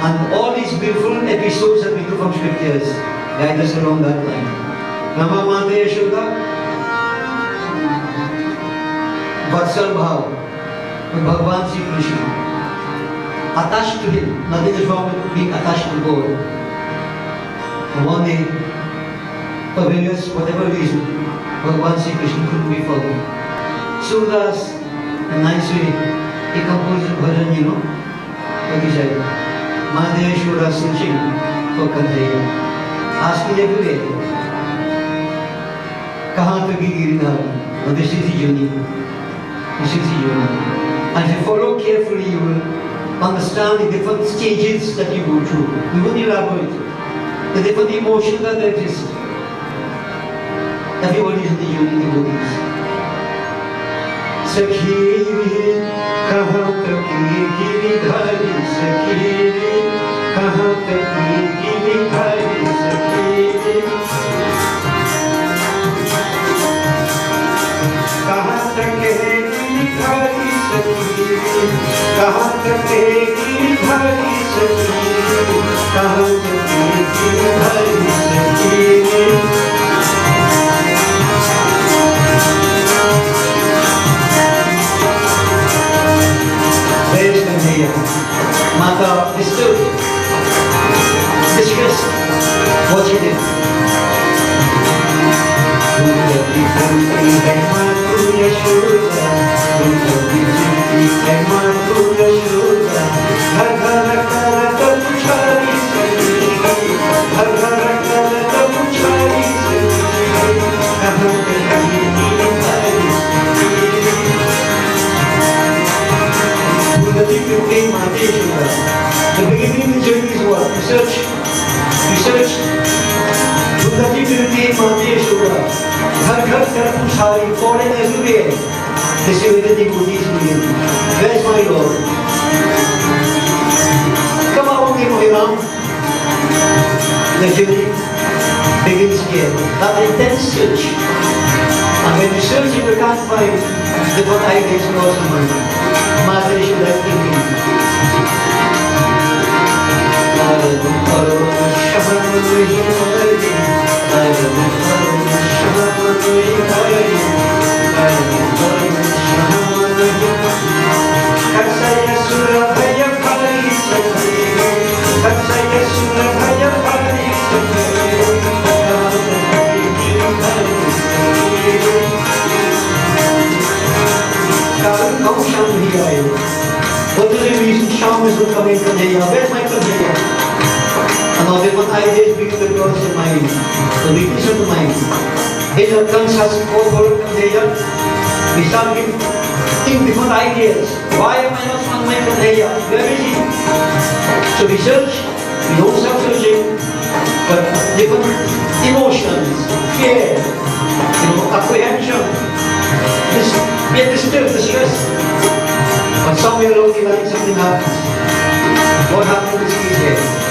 and all these beautiful episodes that we do from scriptures guide us along that line. Rama Mata Yashoda, Vatsal Bhav, with Bhagavan Sri Krishna. Attached to Him, nothing is wrong with being attached to God. And one day, for various, whatever reason, Bhagavan Sri Krishna couldn't be found. Surdas, a nice way, he composed a bhajan, what he said, Madhya Shura searching for Kanhaiya, asking everywhere, Kahan to Girinari? But this is the journey. This is the journey. And if you follow carefully, you will understand the different stages that you go through. We won't elaborate. The different emotions that exist. Everybody is in the journey, devotees. Sakhi kahan tak giridhari, sakhi kahan tak giridhari, sakhi kahan tak Girdhari सखी कहाँ कटेगी गिरधारी सखी कहाँ कटेगी गिरधारी सखी Mata disturbed, distressed, watching it. The beginning of the journey is what? Research. Foreign everywhere. This is where the devotees begin. Where is my Lord? Come out, Ram. The journey begins here. That intense search. And when you search, you can't find the what ideas in your mind. Mother should have thinking. What is the reason Shamas will come in from here? Where's my Kanhaiya? And all different ideas begin to cross the mind, the weakness of the mind. His utterance has over Kanhaiya. We start to think different ideas. Why am I not on my Kanhaiya? Where is he? So we search, we don't stop searching, but different emotions, fear, apprehension, we are disturbed, distressed. But somewhere along the line something happens. What happens is here.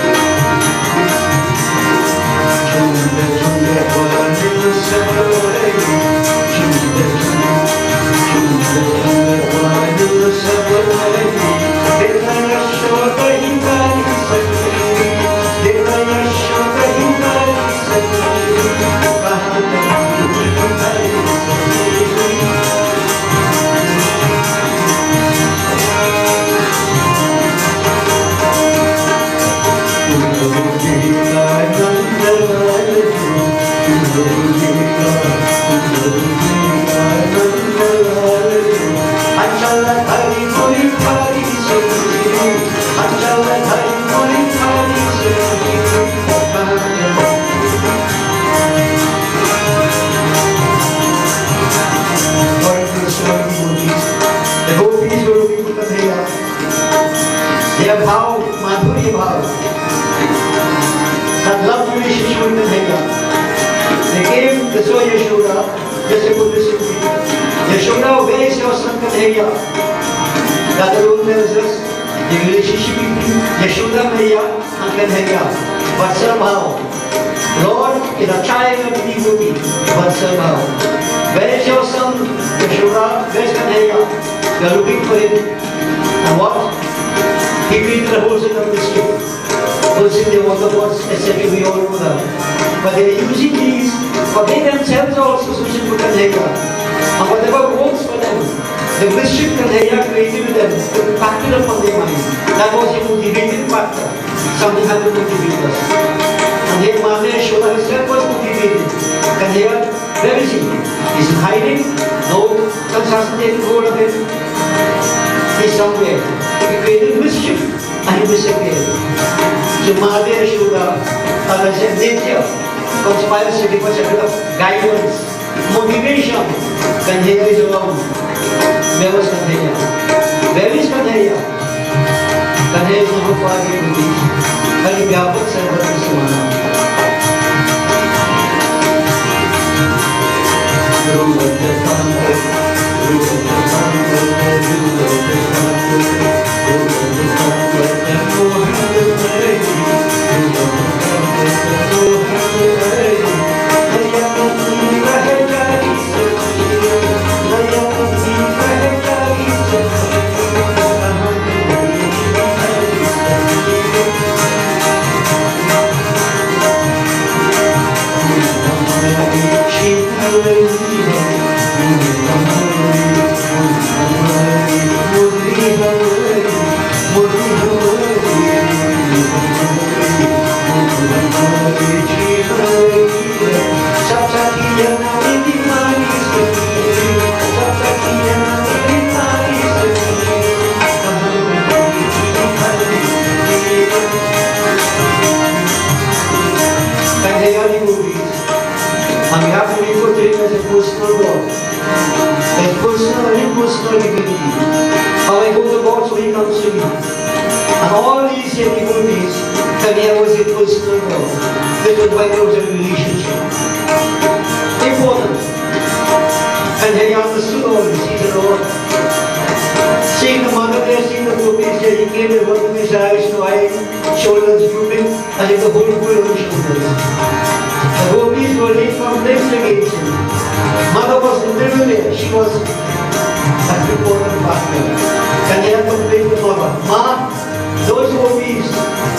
Yashoda obeys your son Kanhaiya. That alone tells us the relationship between Yashoda Maiya and Kanhaiya. But somehow, Lord is a child of the devotee. But somehow, where is your son Yashoda? Where is Kanhaiya? You are looking for him. And what? He created a holes in the mystery. Holes in the waterfalls, etc. We all know that. But they are using these for they themselves are also switching to Kanhaiya. And whatever works for them, the mischief Kanhaiya created with them, impacted upon their mind. That was a motivating factor. Something had to motivate us. And yet Mother Yashoda herself was motivated. Kanhaiya, where is he? Is he hiding? No, some hasn't taken hold of him. He's somewhere. He created mischief and he disappeared. So Mother Yashoda, as I said, nature conspires to give us a bit of guidance, motivation. Kanhaiya is around. Where was Kanhaiya? Where is Kanhaiya? Kanhaiya is not far away from these. Hari Vyapak Sarvatra Samana. he comes to me. And all these difficulties, Kanya was a personal God. This was why there was a relationship. Important. And he understood all this. He said, Lord, seeing the mother there, seeing the gopis there, he came and worked his eyes to eye, shoulders drooping, as if the whole world was shoulders. The gopis were laid from place against him. Mother was literally there. She was an important partner. Kanya complained to Mother, Ma, those gopis,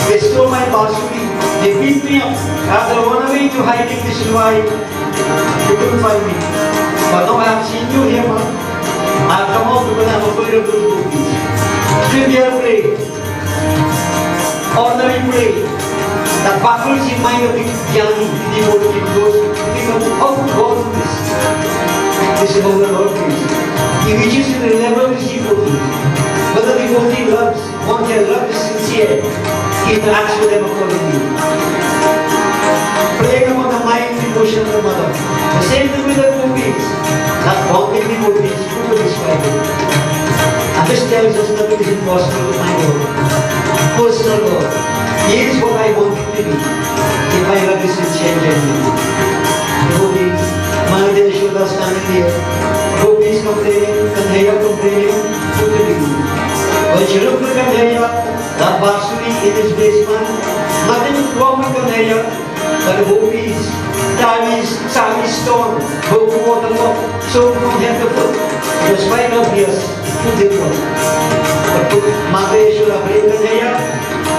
they stole my basuri, they beat me up. After I run away to hiding, this is why you couldn't find me. But now I have seen you here, Ma. I have come out because I am afraid of those gopis. Still they are praying. Ordinary prayer that baffles the mind of the jnani, the devotee, those people. How could God do this? This is how the Lord prays. He reaches to the level of his devotee. Whether the devotee loves, once their love is sincere, he interacts with them accordingly. Praying upon the mind, the emotion of the mother. The same thing with the gopis. That bonding devotees, who will describe it? And this tells us nothing is impossible with my God. Personal God. He is what I want you to be. If my love is sincere and genuine. Devotees, Mother Yashoda standing there. Gopis complaining, Kanhaiya complaining, who to be? When she looked at Kanhaiya, that basuri in his basement, nothing wrong with Kanhaiya, but the gopis, Sami stone, broke water up, so from head to foot. It was quite obvious who did what. But Mother Yashoda blamed Kanhaiya.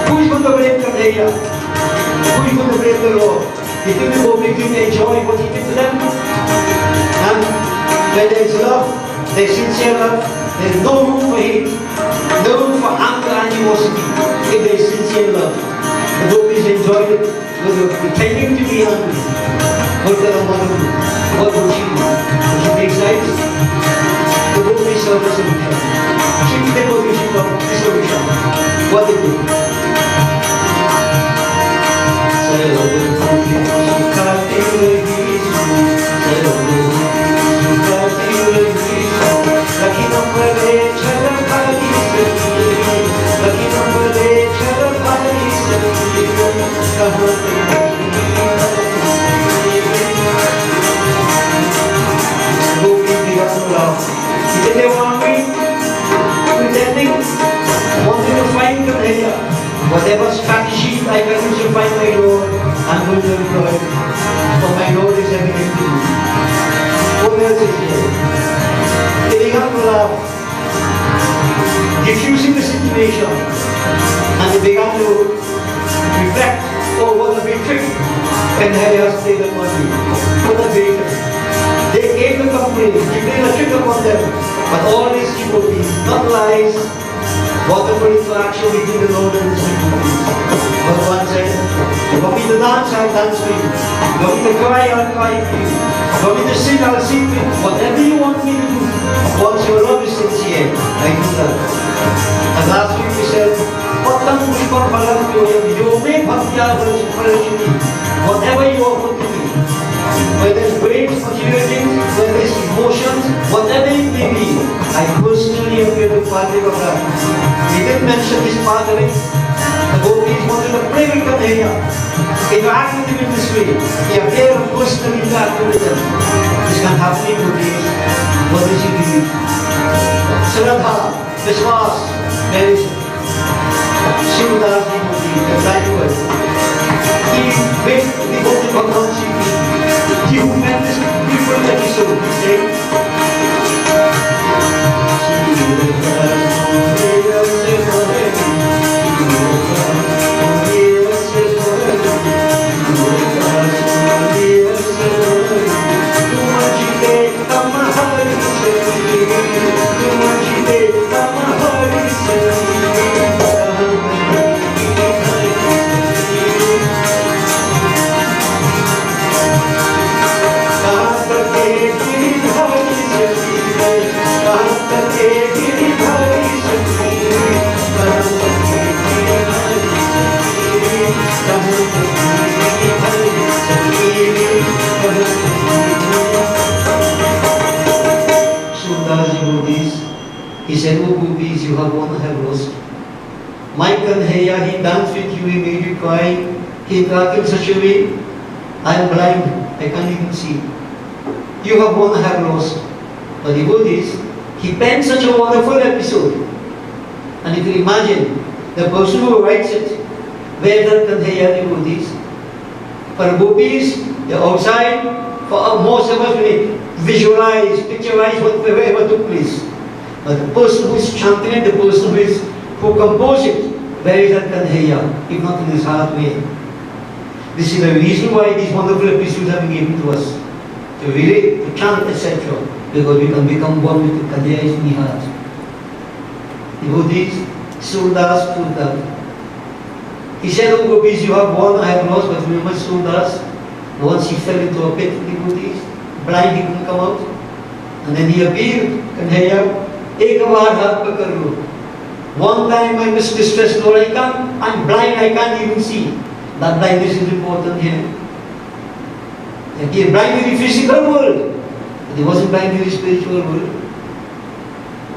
Who is going to blame Kanhaiya? Who is going to blame the Lord? If you go make him enjoy what he did to them. And when there is love, there is sincere love, there is no room for hate, no room for anger and animosity. If there is sincere love, the gopis enjoyed it with pretending to be angry. What will the mother do? What would she do? Would she make sides? The gopis serve a solution. She did the solution. What did they do? They want me pretending, wanting to find the area. Whatever strategy I can use to find my Lord, I'm going to employ. For my Lord is evident to me. What else is here? They began to laugh, diffusing the situation, and they began to reflect, oh, what a big trick can Harry has played upon me. What a big trick. They gave the complaint, he played a trick upon them, but all these people be not lies, wonderful interaction between the Lord and his people. But one said, you want me to dance, I'll dance for you. You want me to cry, I'll cry for you. You want me to sing, I'll sing for you. Whatever you want me to do, once your love is sincere, I do that. And last week we said, whatever you offer to me, whether it's grades, material, whether it's emotions, whatever it may be, I personally appear to partake of that. We didn't mention this part of it. The gopis wanted to play with Kanhaiya. Interact with him in this way. He appeared to personally interact with them. This can happen in gopis. What does he believe? Shraddha, Vishwas, Meditation. Shivadas devotee, the right word. He made the devotee Bhagavan Shiva. He who met this people that he saw, he said, gopis you have won or have lost. My Kanhaiya, he danced with you, he made you cry, he talked in such a way, I am blind, I can't even see. You have won or have lost. But devotees, he penned such a wonderful episode. And if you imagine, the person who writes it, where that Kanhaiya devotees, for gopis, they're outside, for most of us we visualize, picturize whatever took place. But the person who is chanting it, the person who composed it, where is that Kanhaiya, if not in his heart way? This is the reason why these wonderful episodes have been given to us. To relate, to chant, etc. Because we can become one with the Kanhaiya in the heart. Devotees, Surdas proved that. He said, oh gopis, you have won, I have lost, but remember Surdas, once he fell into a pit, devotees, blind, he couldn't come out. And then he appeared, Kanhaiya, ek baar haath pakad lo. One time I was distressed, Lord, I'm blind, I can't even see. That blindness is important here. He was blind in the physical world, but he wasn't blind in the spiritual world.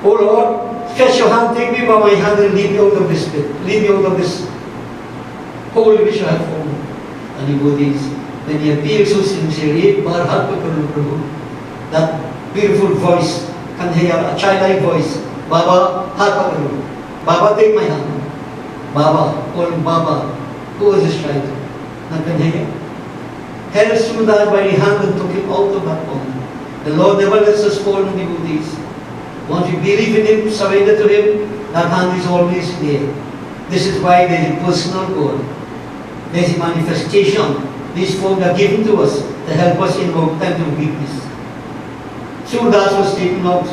Oh Lord, stretch your hand, take me by my hand and lead me out of this pit, lead me out of this hole which I have fallen. And devotees, when he appeared so sincerely, that beautiful voice, Kanhaiya, a childlike voice, Baba, Baba, take my hand. Baba, call him Baba. Who was this child? Not Kanhaiya. Held Surdas by the hand and took him out of that pond. The Lord never lets us fall in devotees. Once we believe in Him, surrender to Him, that hand is always there. This is why there is a personal God. There is a manifestation. These folk are given to us to help us in our time of weakness. Surdas was taken out.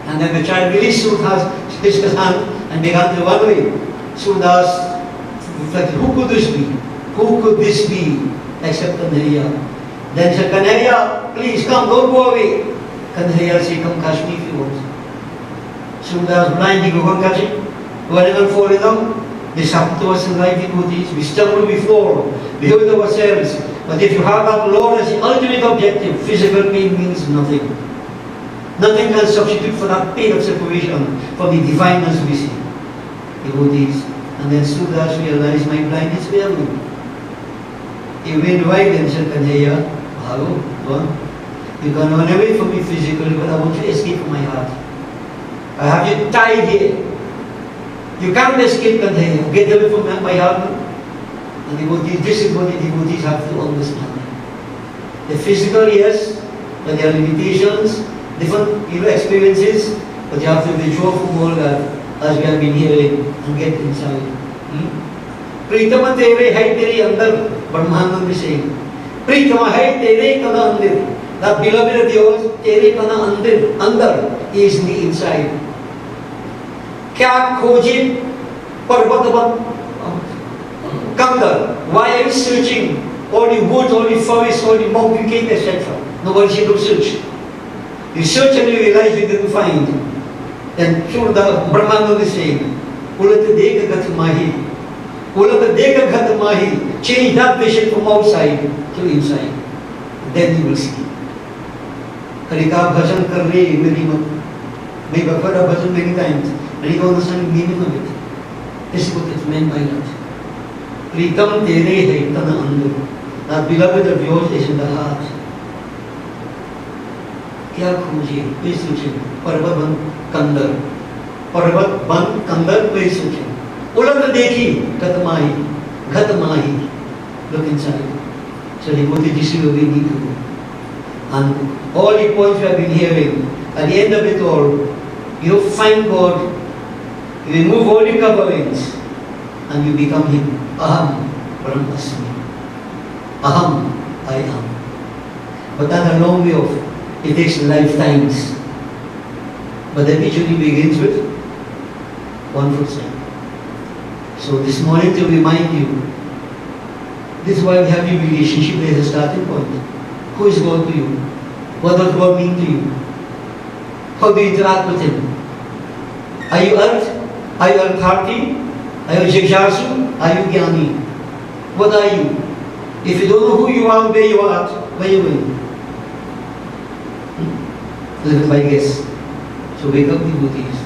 And then the child released Surdas, his hand, and began to run away. Surdas reflected, who could this be? Who could this be except Kanhaiya? Then said, Kanhaiya, please come, don't go away. Kanhaiya said, come catch me if you want. Surdas blind, he go come catch him. Whenever falling down, this happened to us in life, devotees. We stumble, we fall, we hurt ourselves. But if you have that Lord as the ultimate objective, physical pain means nothing. Nothing can substitute for that pain of separation from the divineness we see. Devotees. And then Surdas realized my blindness failed me. He went right and said, Kanhaiya, hello, go on. You can run away from me physically, but I want you to escape from my heart. I have you tied here. You can't escape, Kanhaiya. Get away from my heart. And devotees, this is what the devotees have to understand. The physical, yes, but there are limitations, different experiences, but you have to withdraw from all that, as we have been hearing, and get inside. Pritama tere hai tere andar, Brahmanand is saying. Pritama hai tere kana andir. That beloved of yours, tere kana andir, andar, is in the inside. Kya khoji parvat Kangar, why are you searching all the woods, all the forests, all the mountain caves, etc.? Nobody said to search. You search and you realize you didn't find. Then Surdas Brahmanand is saying, Ulat deka gat mahi. Ulat deka gat mahi. Change that vision from outside to inside. Then you will see. Harika bhajan kar rahe meri mat. May Bhagavad bhajan many times. And you understand the meaning of it. This is what it's meant by that. Pritam tere hai tana andu. That beloved of yours is in the heart. Kya khoje? Please search. Parvat ban kandar. Parvat ban kandar. Please search. Ulat dekhi gatmahi. Gatmahi. Look inside. So devotee, this is where we need to go. And all the points we have been hearing, at the end of it all, you find God, you remove all the coverings, and you become Him. Aham Brahmasmi. Aham, I am. But that's a long way off. It takes lifetimes. But that usually begins with one footstep. So this morning to remind you, this is why we have a relationship as a starting point. Who is God to you? What does God mean to you? How do you interact with Him? Are you earth? Are you Arthati? Are you Jigjasu? Are you Jnani? What are you? If you don't know who you are, where you are, where you will? Live by guess. So wake up, devotees.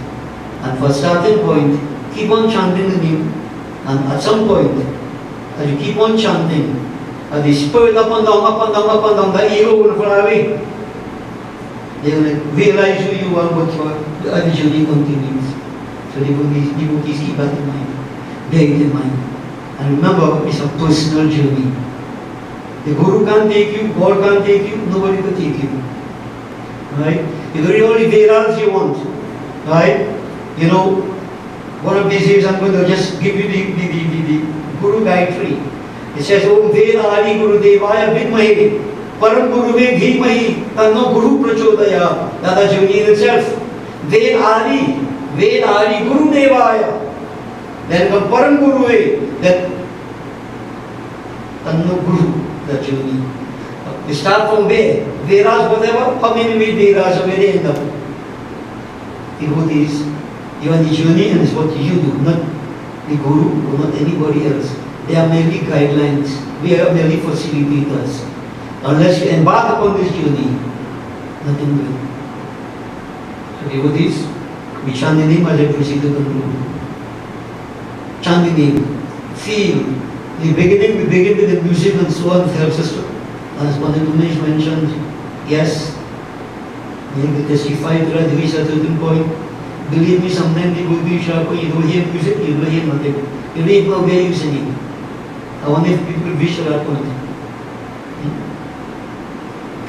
And for starting point, keep on chanting the name, and at some point, as you keep on chanting, as the spirit up and down, up and down, up and down, the ego will fly away. They will realize who you are, what you are, the journey continues. So devotees keep that in mind, bear it in mind. And remember, it's a personal journey. The Guru can't take you, God can't take you, nobody can take you. Right? You can read all the Vedas you want. Right? You know, one of these days I'm going to just give you the Guru guide free. It says, Om Veda Adi Guru Devaya Vidmahi Param Guru Ve Dhimahi Tanno Guru Prachodaya. That's a journey in itself. Veda Adi Guru Devaya. Then come Param Guru Ve, then Tanno Guru, the journey. You start from where? Vedas, whatever, how many Vedas are very end up? Devotees, you are the journey and it's what you do, not the Guru or not anybody else. They are merely guidelines. We are merely facilitators. Unless you embark upon this journey, nothing will. So devotees, we chant the name as I proceed to conclude. Chant the name. Feel. In the beginning, we begin with the music and so on, helps us to, as Mother Dumesh mentioned, yes, we testify to that, reach a certain point. Believe me, sometimes people will be sharp, you don't hear music, you don't hear nothing. You don't know where you're singing. I wonder if people reach to that point.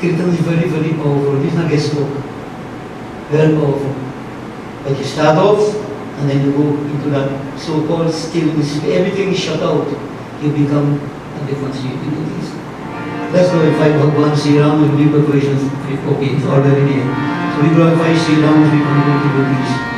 Kirtan is very, very powerful. It's not guesswork. Very powerful. But you start off, and then you go into that so-called stillness. Everything is shut out. You become a different state. Let's glorify Bhagavan Sri Ram with deep operations. Okay, it's already there. So we glorify Sri Ram as we conclude the devotees.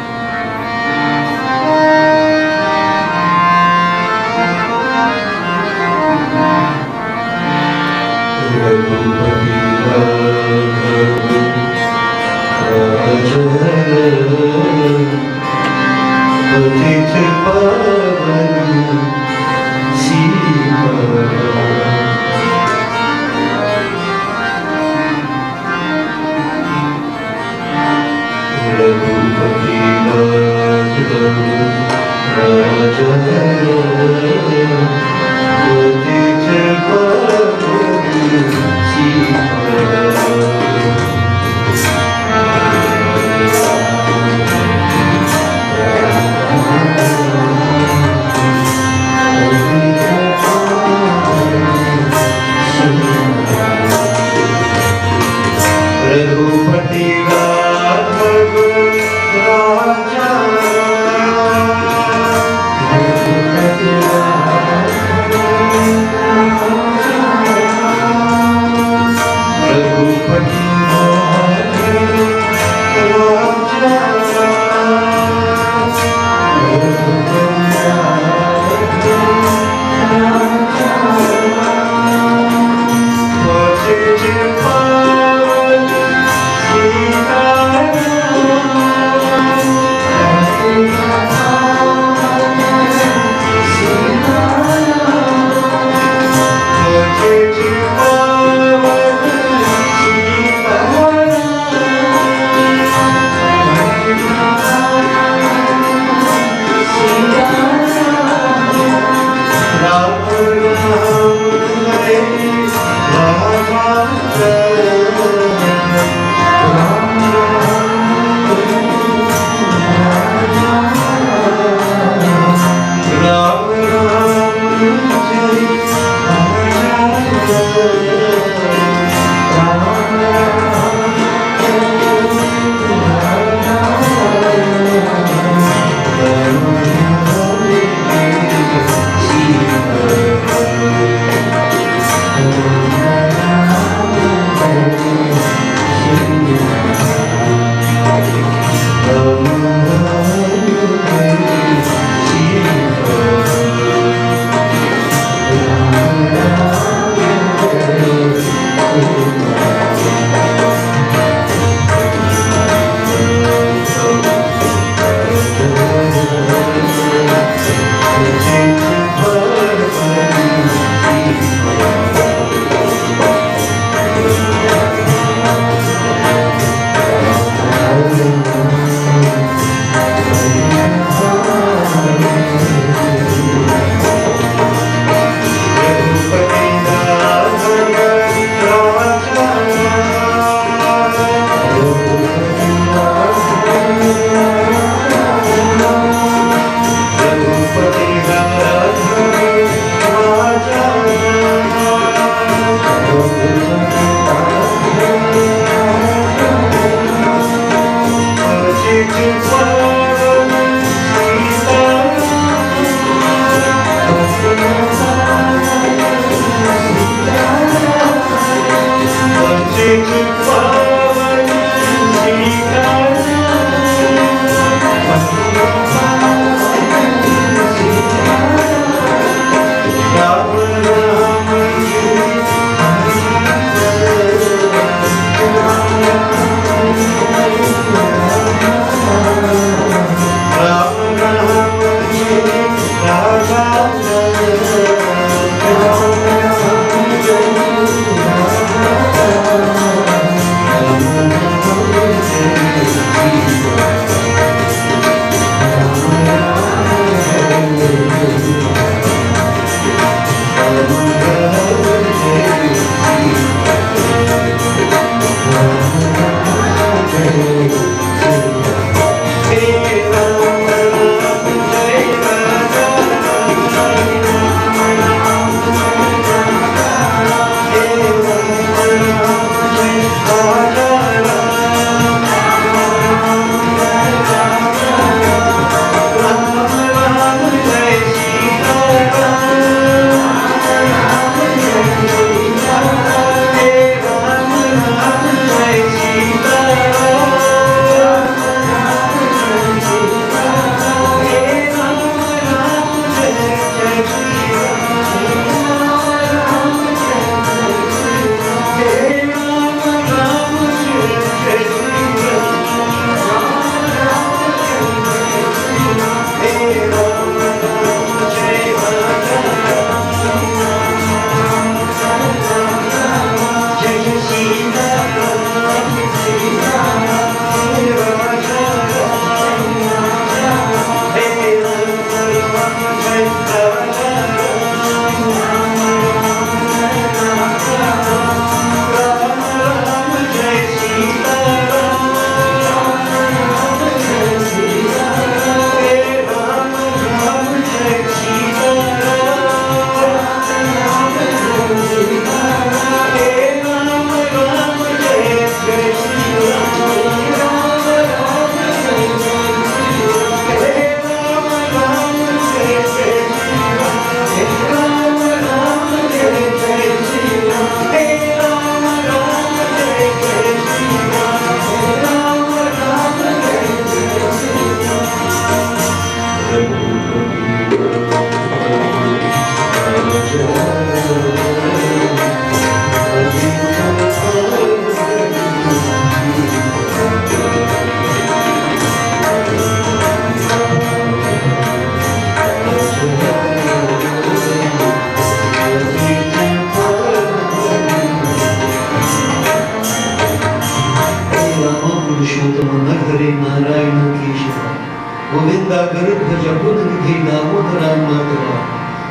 Govinda Garuda ध्वज बुद्धि दामोदरा मातरा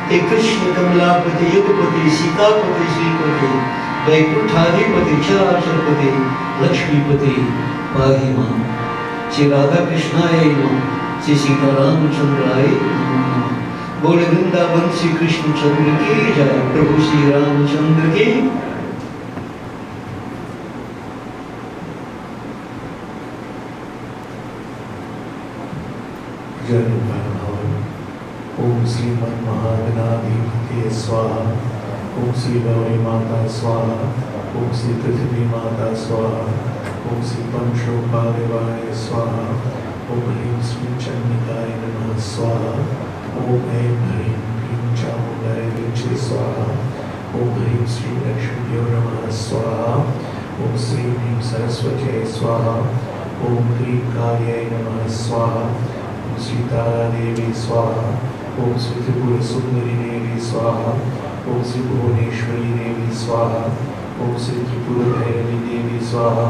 हे कृष्ण कमलापति युगपति सीतापति श्रीपति वैकुंठाधिपति चराचरपति लक्ष्मीपति पाहि मां। श्री राधा कृष्णाय नमः, श्री सीतारामचंद्राय नमः। बोले वृंदावन श्री कृष्ण चंद्र की जय, प्रभु श्री रामचंद्र की। ओम श्रीमन महागणाधिपति स्वाहा। ओम श्री गौरी माता स्वाहा। ओम श्री पृथ्वी माता स्वाहा। ओम श्री पंचोपादेवाय स्वाहा। ओम ह्रीं श्रीं चंडिकाय नमः स्वाहा। ओम ऐं ह्रीं क्लीं चामुण्डाय विचे स्वाहा। ओम ह्रीं श्री लक्ष्मीभ्यो नमः स्वाहा। ओम श्री ह्रीं सरस्वत्यै स्वाहा। ओम क्लीं काल्यै नमः स्वाहा। ओम श्री तारा देवी स्वाहा। ओम श्री त्रिपुर सुंदरी देवी स्वाहा। ओम श्री भुवनेश्वरी देवी स्वाहा। ओम श्री त्रिपुर भैरवी देवी स्वाहा।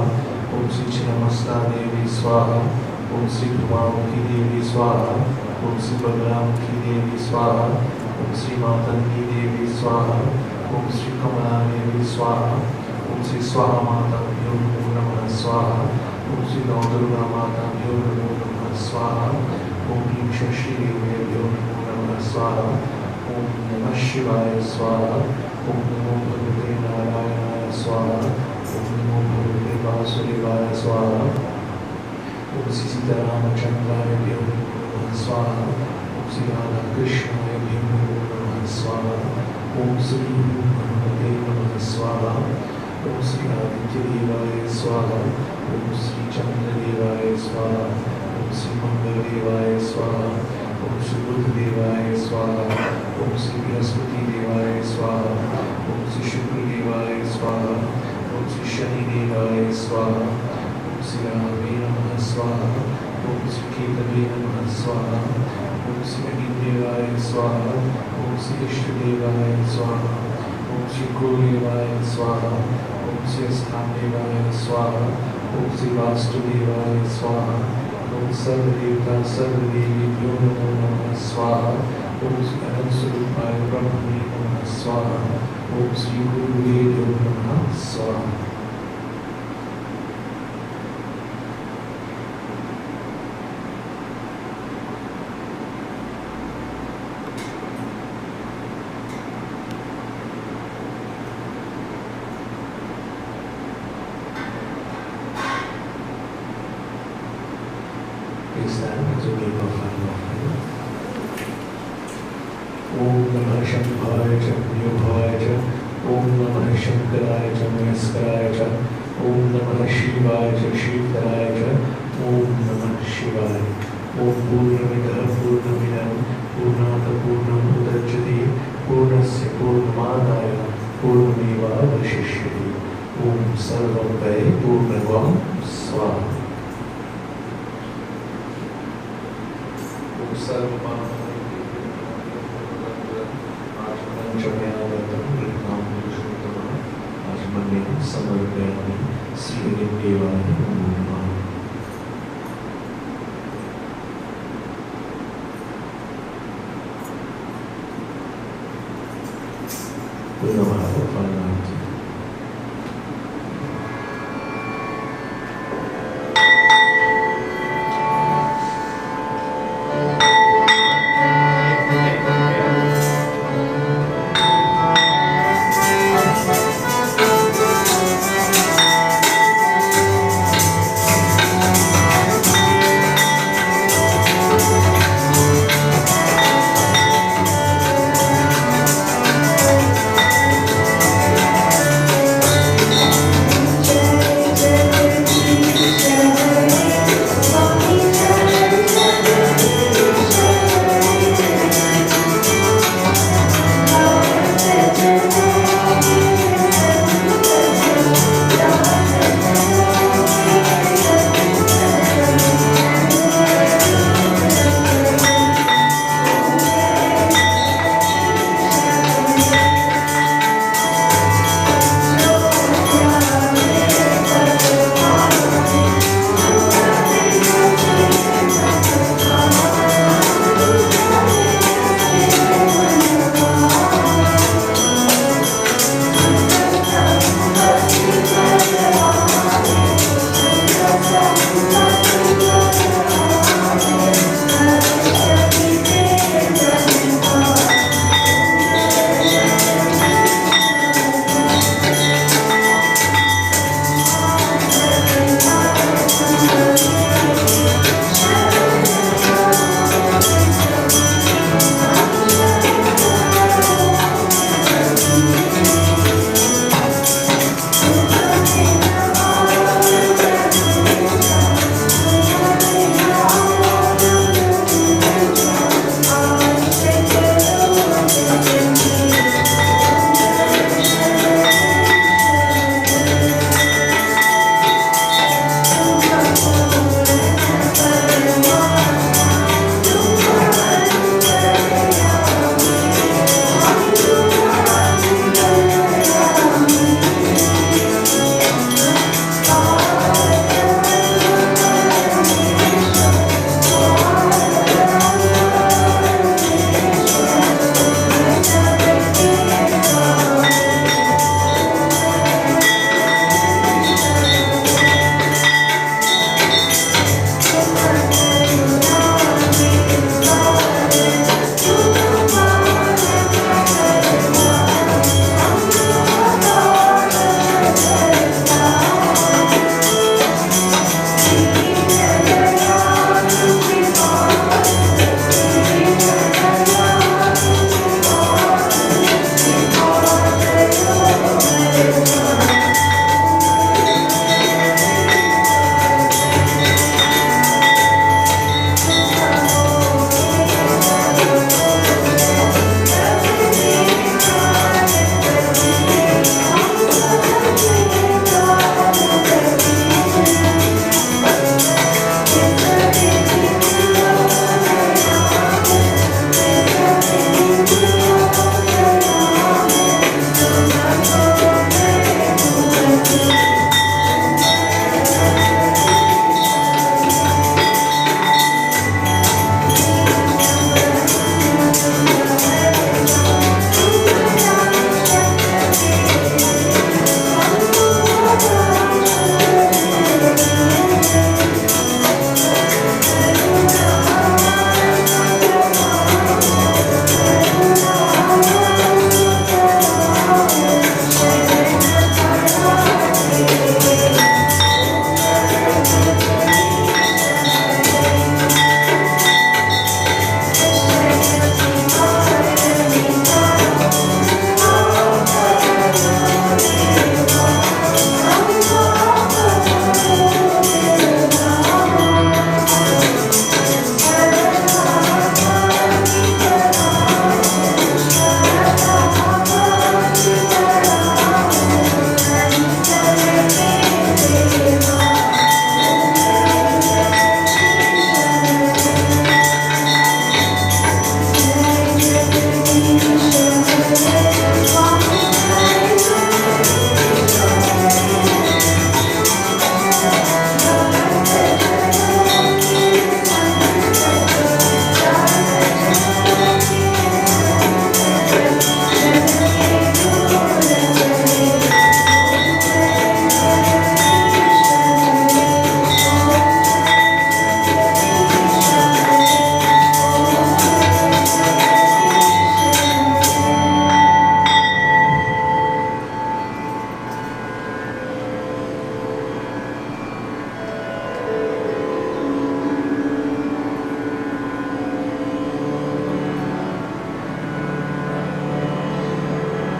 ओम श्री छिन्नमस्ता देवी स्वाहा। ओम श्री धूमामुखी देवी स्वाहा। ओम श्री बगलामुखी देवी स्वाहा। ओम श्री मातंगी देवी स्वाहा। ओम श्री कमला देवी स्वाहा। ओम श्री स्वाहा माताभ्यो नमः स्वाहा। ओम श्री नवदुर्गा माताभ्यो नमः स्वाहा। ओम ह्रीं शक्ति देव्यो नमः स्वाहा। ओम नमः शिवाय स्वाहा। ओम नमो भगवते नारायणाय स्वाहा। ओम नमो भगवते वासुदेवाय स्वाहा। ओम श्री सीतारामचंद्राय नमः स्वाहा। ओम श्री राधा कृष्णाय नमः स्वाहा। ओम श्री हनुमते नमः स्वाहा। ओम श्री आदित्य देवाय स्वाहा। ओम श्री चंद्र देवाय स्वाहा। ओम श्री मंगल देवाय स्वाहा। ओम श्री बुध देवाय स्वाहा। ओम श्री बृहस्पति देवाय स्वाहा। ओम श्री शुक्र देवाय स्वाहा। ओम श्री शनि देवाय स्वाहा। ओम श्री राहवे नमः स्वाहा। ओम श्री केतवे नमः स्वाहा। ओम श्री अग्निदेवाय स्वाहा। ओम श्री इष्टदेवाय स्वाहा। ओम श्री गुरुदेवाय स्वाहा। ओम श्री स्थानदेवाय स्वाहा। ओम श्री वास्तुदेवाय स्वाहा। ओम सर्वदेवता सर्वदेवीभ्यो नमो नमः स्वाहा। ओम श्री अनंत स्वरूपाय ब्रह्मणे नमः स्वाहा। ओम श्री गुरुदेवो नमः स्वाहा। ओम नमः शंभराय च व्यूहाय च। ओम नमः शंकराय च महेश्वराय च। ओम नमः शिवाय च श्रीधराय च। ओम नमः शिवाय। ओम पूर्णमिदः पूर्णमिदं पूर्णात् पूर्णमुदच्यते पूर्णस्य पूर्णमादाय पूर्णमेवावशिष्यते। ओम सर्वं वै पूर्णमेव स्वाहा। समर्पयामि श्रीदेवाय नमः। We now have a final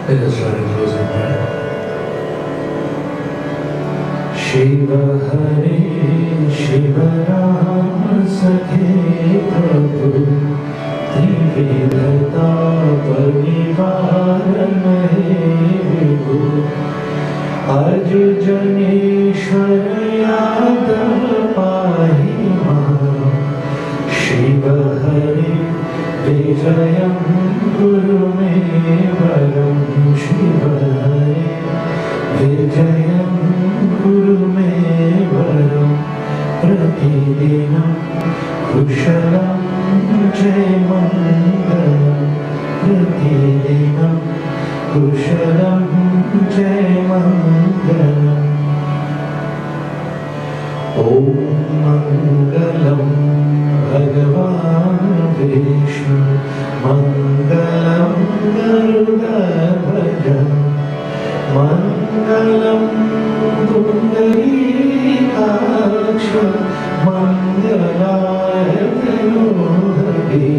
Let us join in closing prayer. Shiva Hare Shiva Ram Sakhe Prabhu Trivedata Parivaran He Vibhu Aj Janeshwar Yadav Pahi Maha Shiva Hare Vijayam Guru Me Varam Shiva Hare Vijayam Guru Me Varam Pratidinam Kushalam Jai Mangalam Pratidinam Kushalam Jai Mangalam Om Mangalam Bhagavan Vishnu Mangalam Garudadhwaja Mangalam Pundarikaksha Mangalaya Tanudhari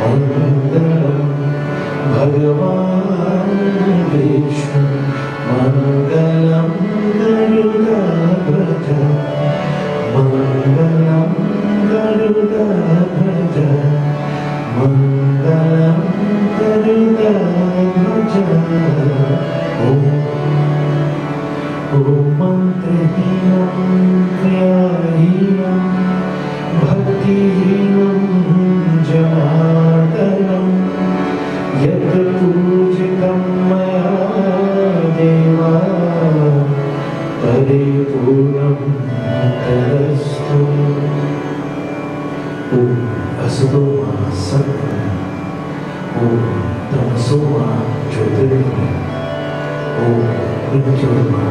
Mangalam Bhagavan Vishnu Mangalam Garudadhwaja Mangalam Garudadhwaja Mangalam Garudadhwaja Om Mantrahinam Kriyahinam Bhaktihinam Janadaram Yat Pujitam Maya Deva Paripurnam Tadastu Om Asatoma Satguru Om Tamasoma Jyotirgamaya Om Mrityurma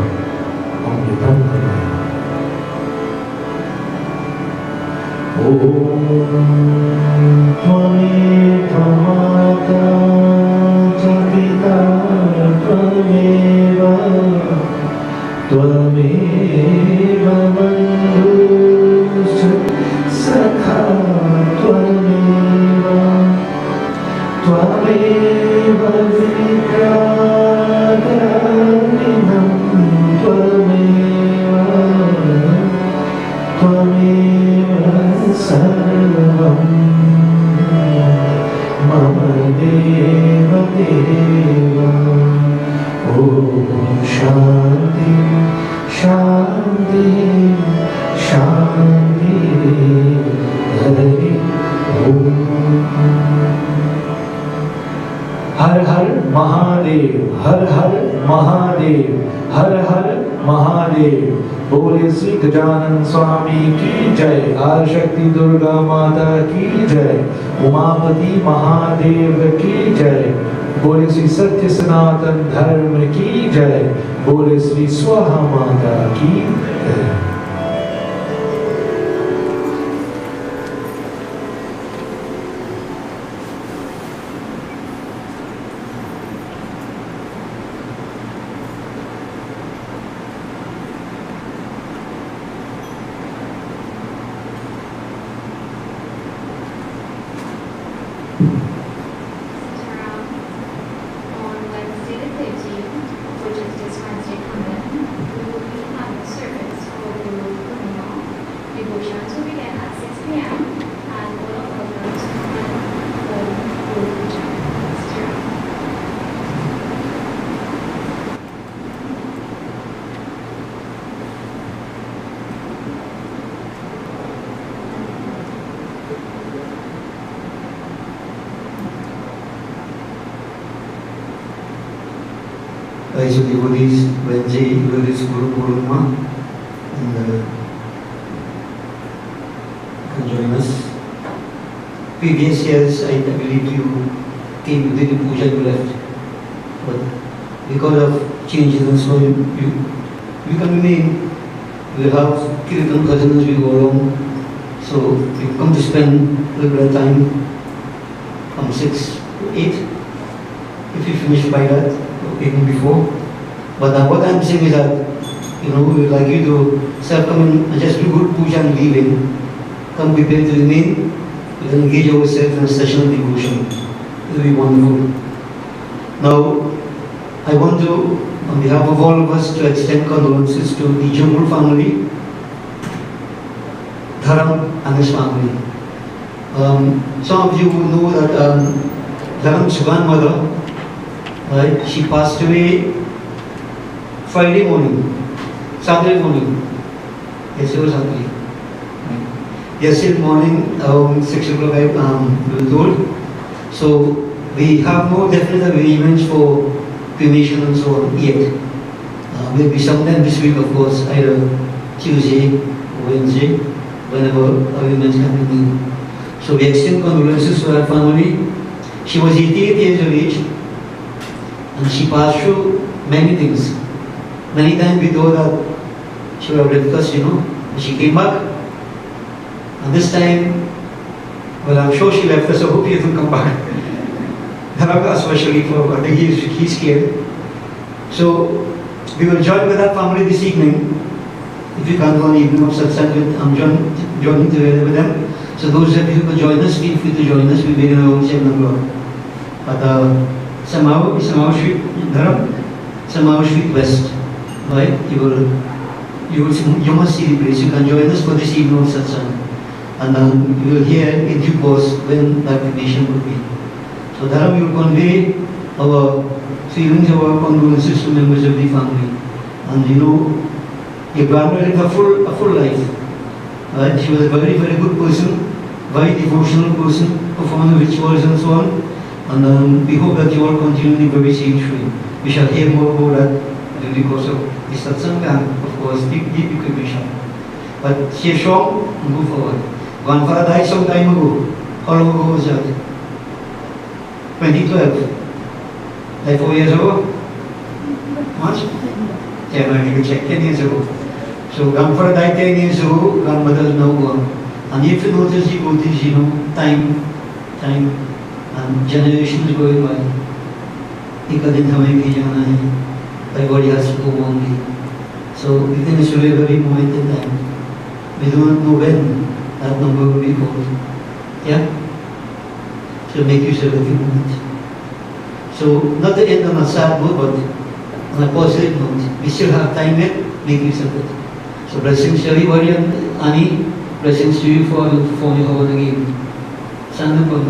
Amritam Gamaya Om Tvameva Mata Pita Tvameva Tvameva Bandhuscha Sakha Tvameva Tvameva Vigradanam Tvameva Tvameva Sarvam Mama Deva Deva Om Shanti Shanti Shanti Hari Om Har Har Mahadev Har Har Mahadev Har Har Mahadev बोले श्री गजानन स्वामी की जय आदिशक्ति दुर्गा माता की जय उमापति महादेव की जय बोले श्री सत्य सनातन धर्म की जय बोले श्री स्वाहा माता की जय On Wednesday the 13th, which is this Wednesday coming, we will be having service for the Lord Purnima. Devotions will begin at 6 p.m. and all of our girls will come for Lord Puja. So devotees, Wednesday is Guru Purnima, and can join us. Previous years, I believe you came within the puja you left, but because of changes and so you can remain. We'll have kirtan bhajan as we go along, so you come to spend a little bit of time from 6 to 8 if you finish by that. Even before, but what I'm saying is that we would like you to come in and just do good puja and leave in. Come prepared to remain, we can engage ourselves in a session of devotion. It will be wonderful. Now, I want to, on behalf of all of us, to extend condolences to the Jumul family, Dharam and his family. Some of you know that Dharam's grandmother, she passed away Friday morning, Saturday morning. Yes, it was Saturday. Yesterday morning, around 6 o'clock, we were told. So we have no definite arrangements for cremation and so on yet. Maybe sometime this week, of course, either Tuesday or Wednesday, whenever arrangements can be made. So we extend condolences to her family. She was 88 years of age and she passed through many things. Many times we thought that she would have left us, and she came back. And this time, well, I'm sure she left us, so I hope he will come back. Especially for, I think he's scared. So we will join with that family this evening. If you can't go on evening of satsang, I'm joining together with them. So those of you who will join us, feel free to join us. We begin around 7 o'clock. At Samao Street, Dharam, Samao Street West. Right? You must see the place. You can join us for this evening of satsang. And you will hear in due course when that cremation will be. So Dharam, you will convey our feelings, our condolences to members of the family. And your grandmother lived a full life. She was a very, very good person, very devotional person, performing rituals and so on. And we hope that you all continue in a very safe way. We shall hear more about that during the course of the satsang and, of course, deep cremation. But stay strong and move forward. Grandfather died some time ago. How long ago was that? 2012. Like 4 years ago? Much? 10, I need to check. 10 years ago. So grandfather died 10 years ago, grandmother is now gone. And if you notice, time and generations going by. Everybody has to go one day. So we think it's really a very moment in time. We do not know when that number will be called. Yeah? So make use of every moment. So not to end on a sad note, but on a positive note. We still have time yet, make use of it. So blessings to everybody, and Annie, blessings to you for your holiday game. Stand up on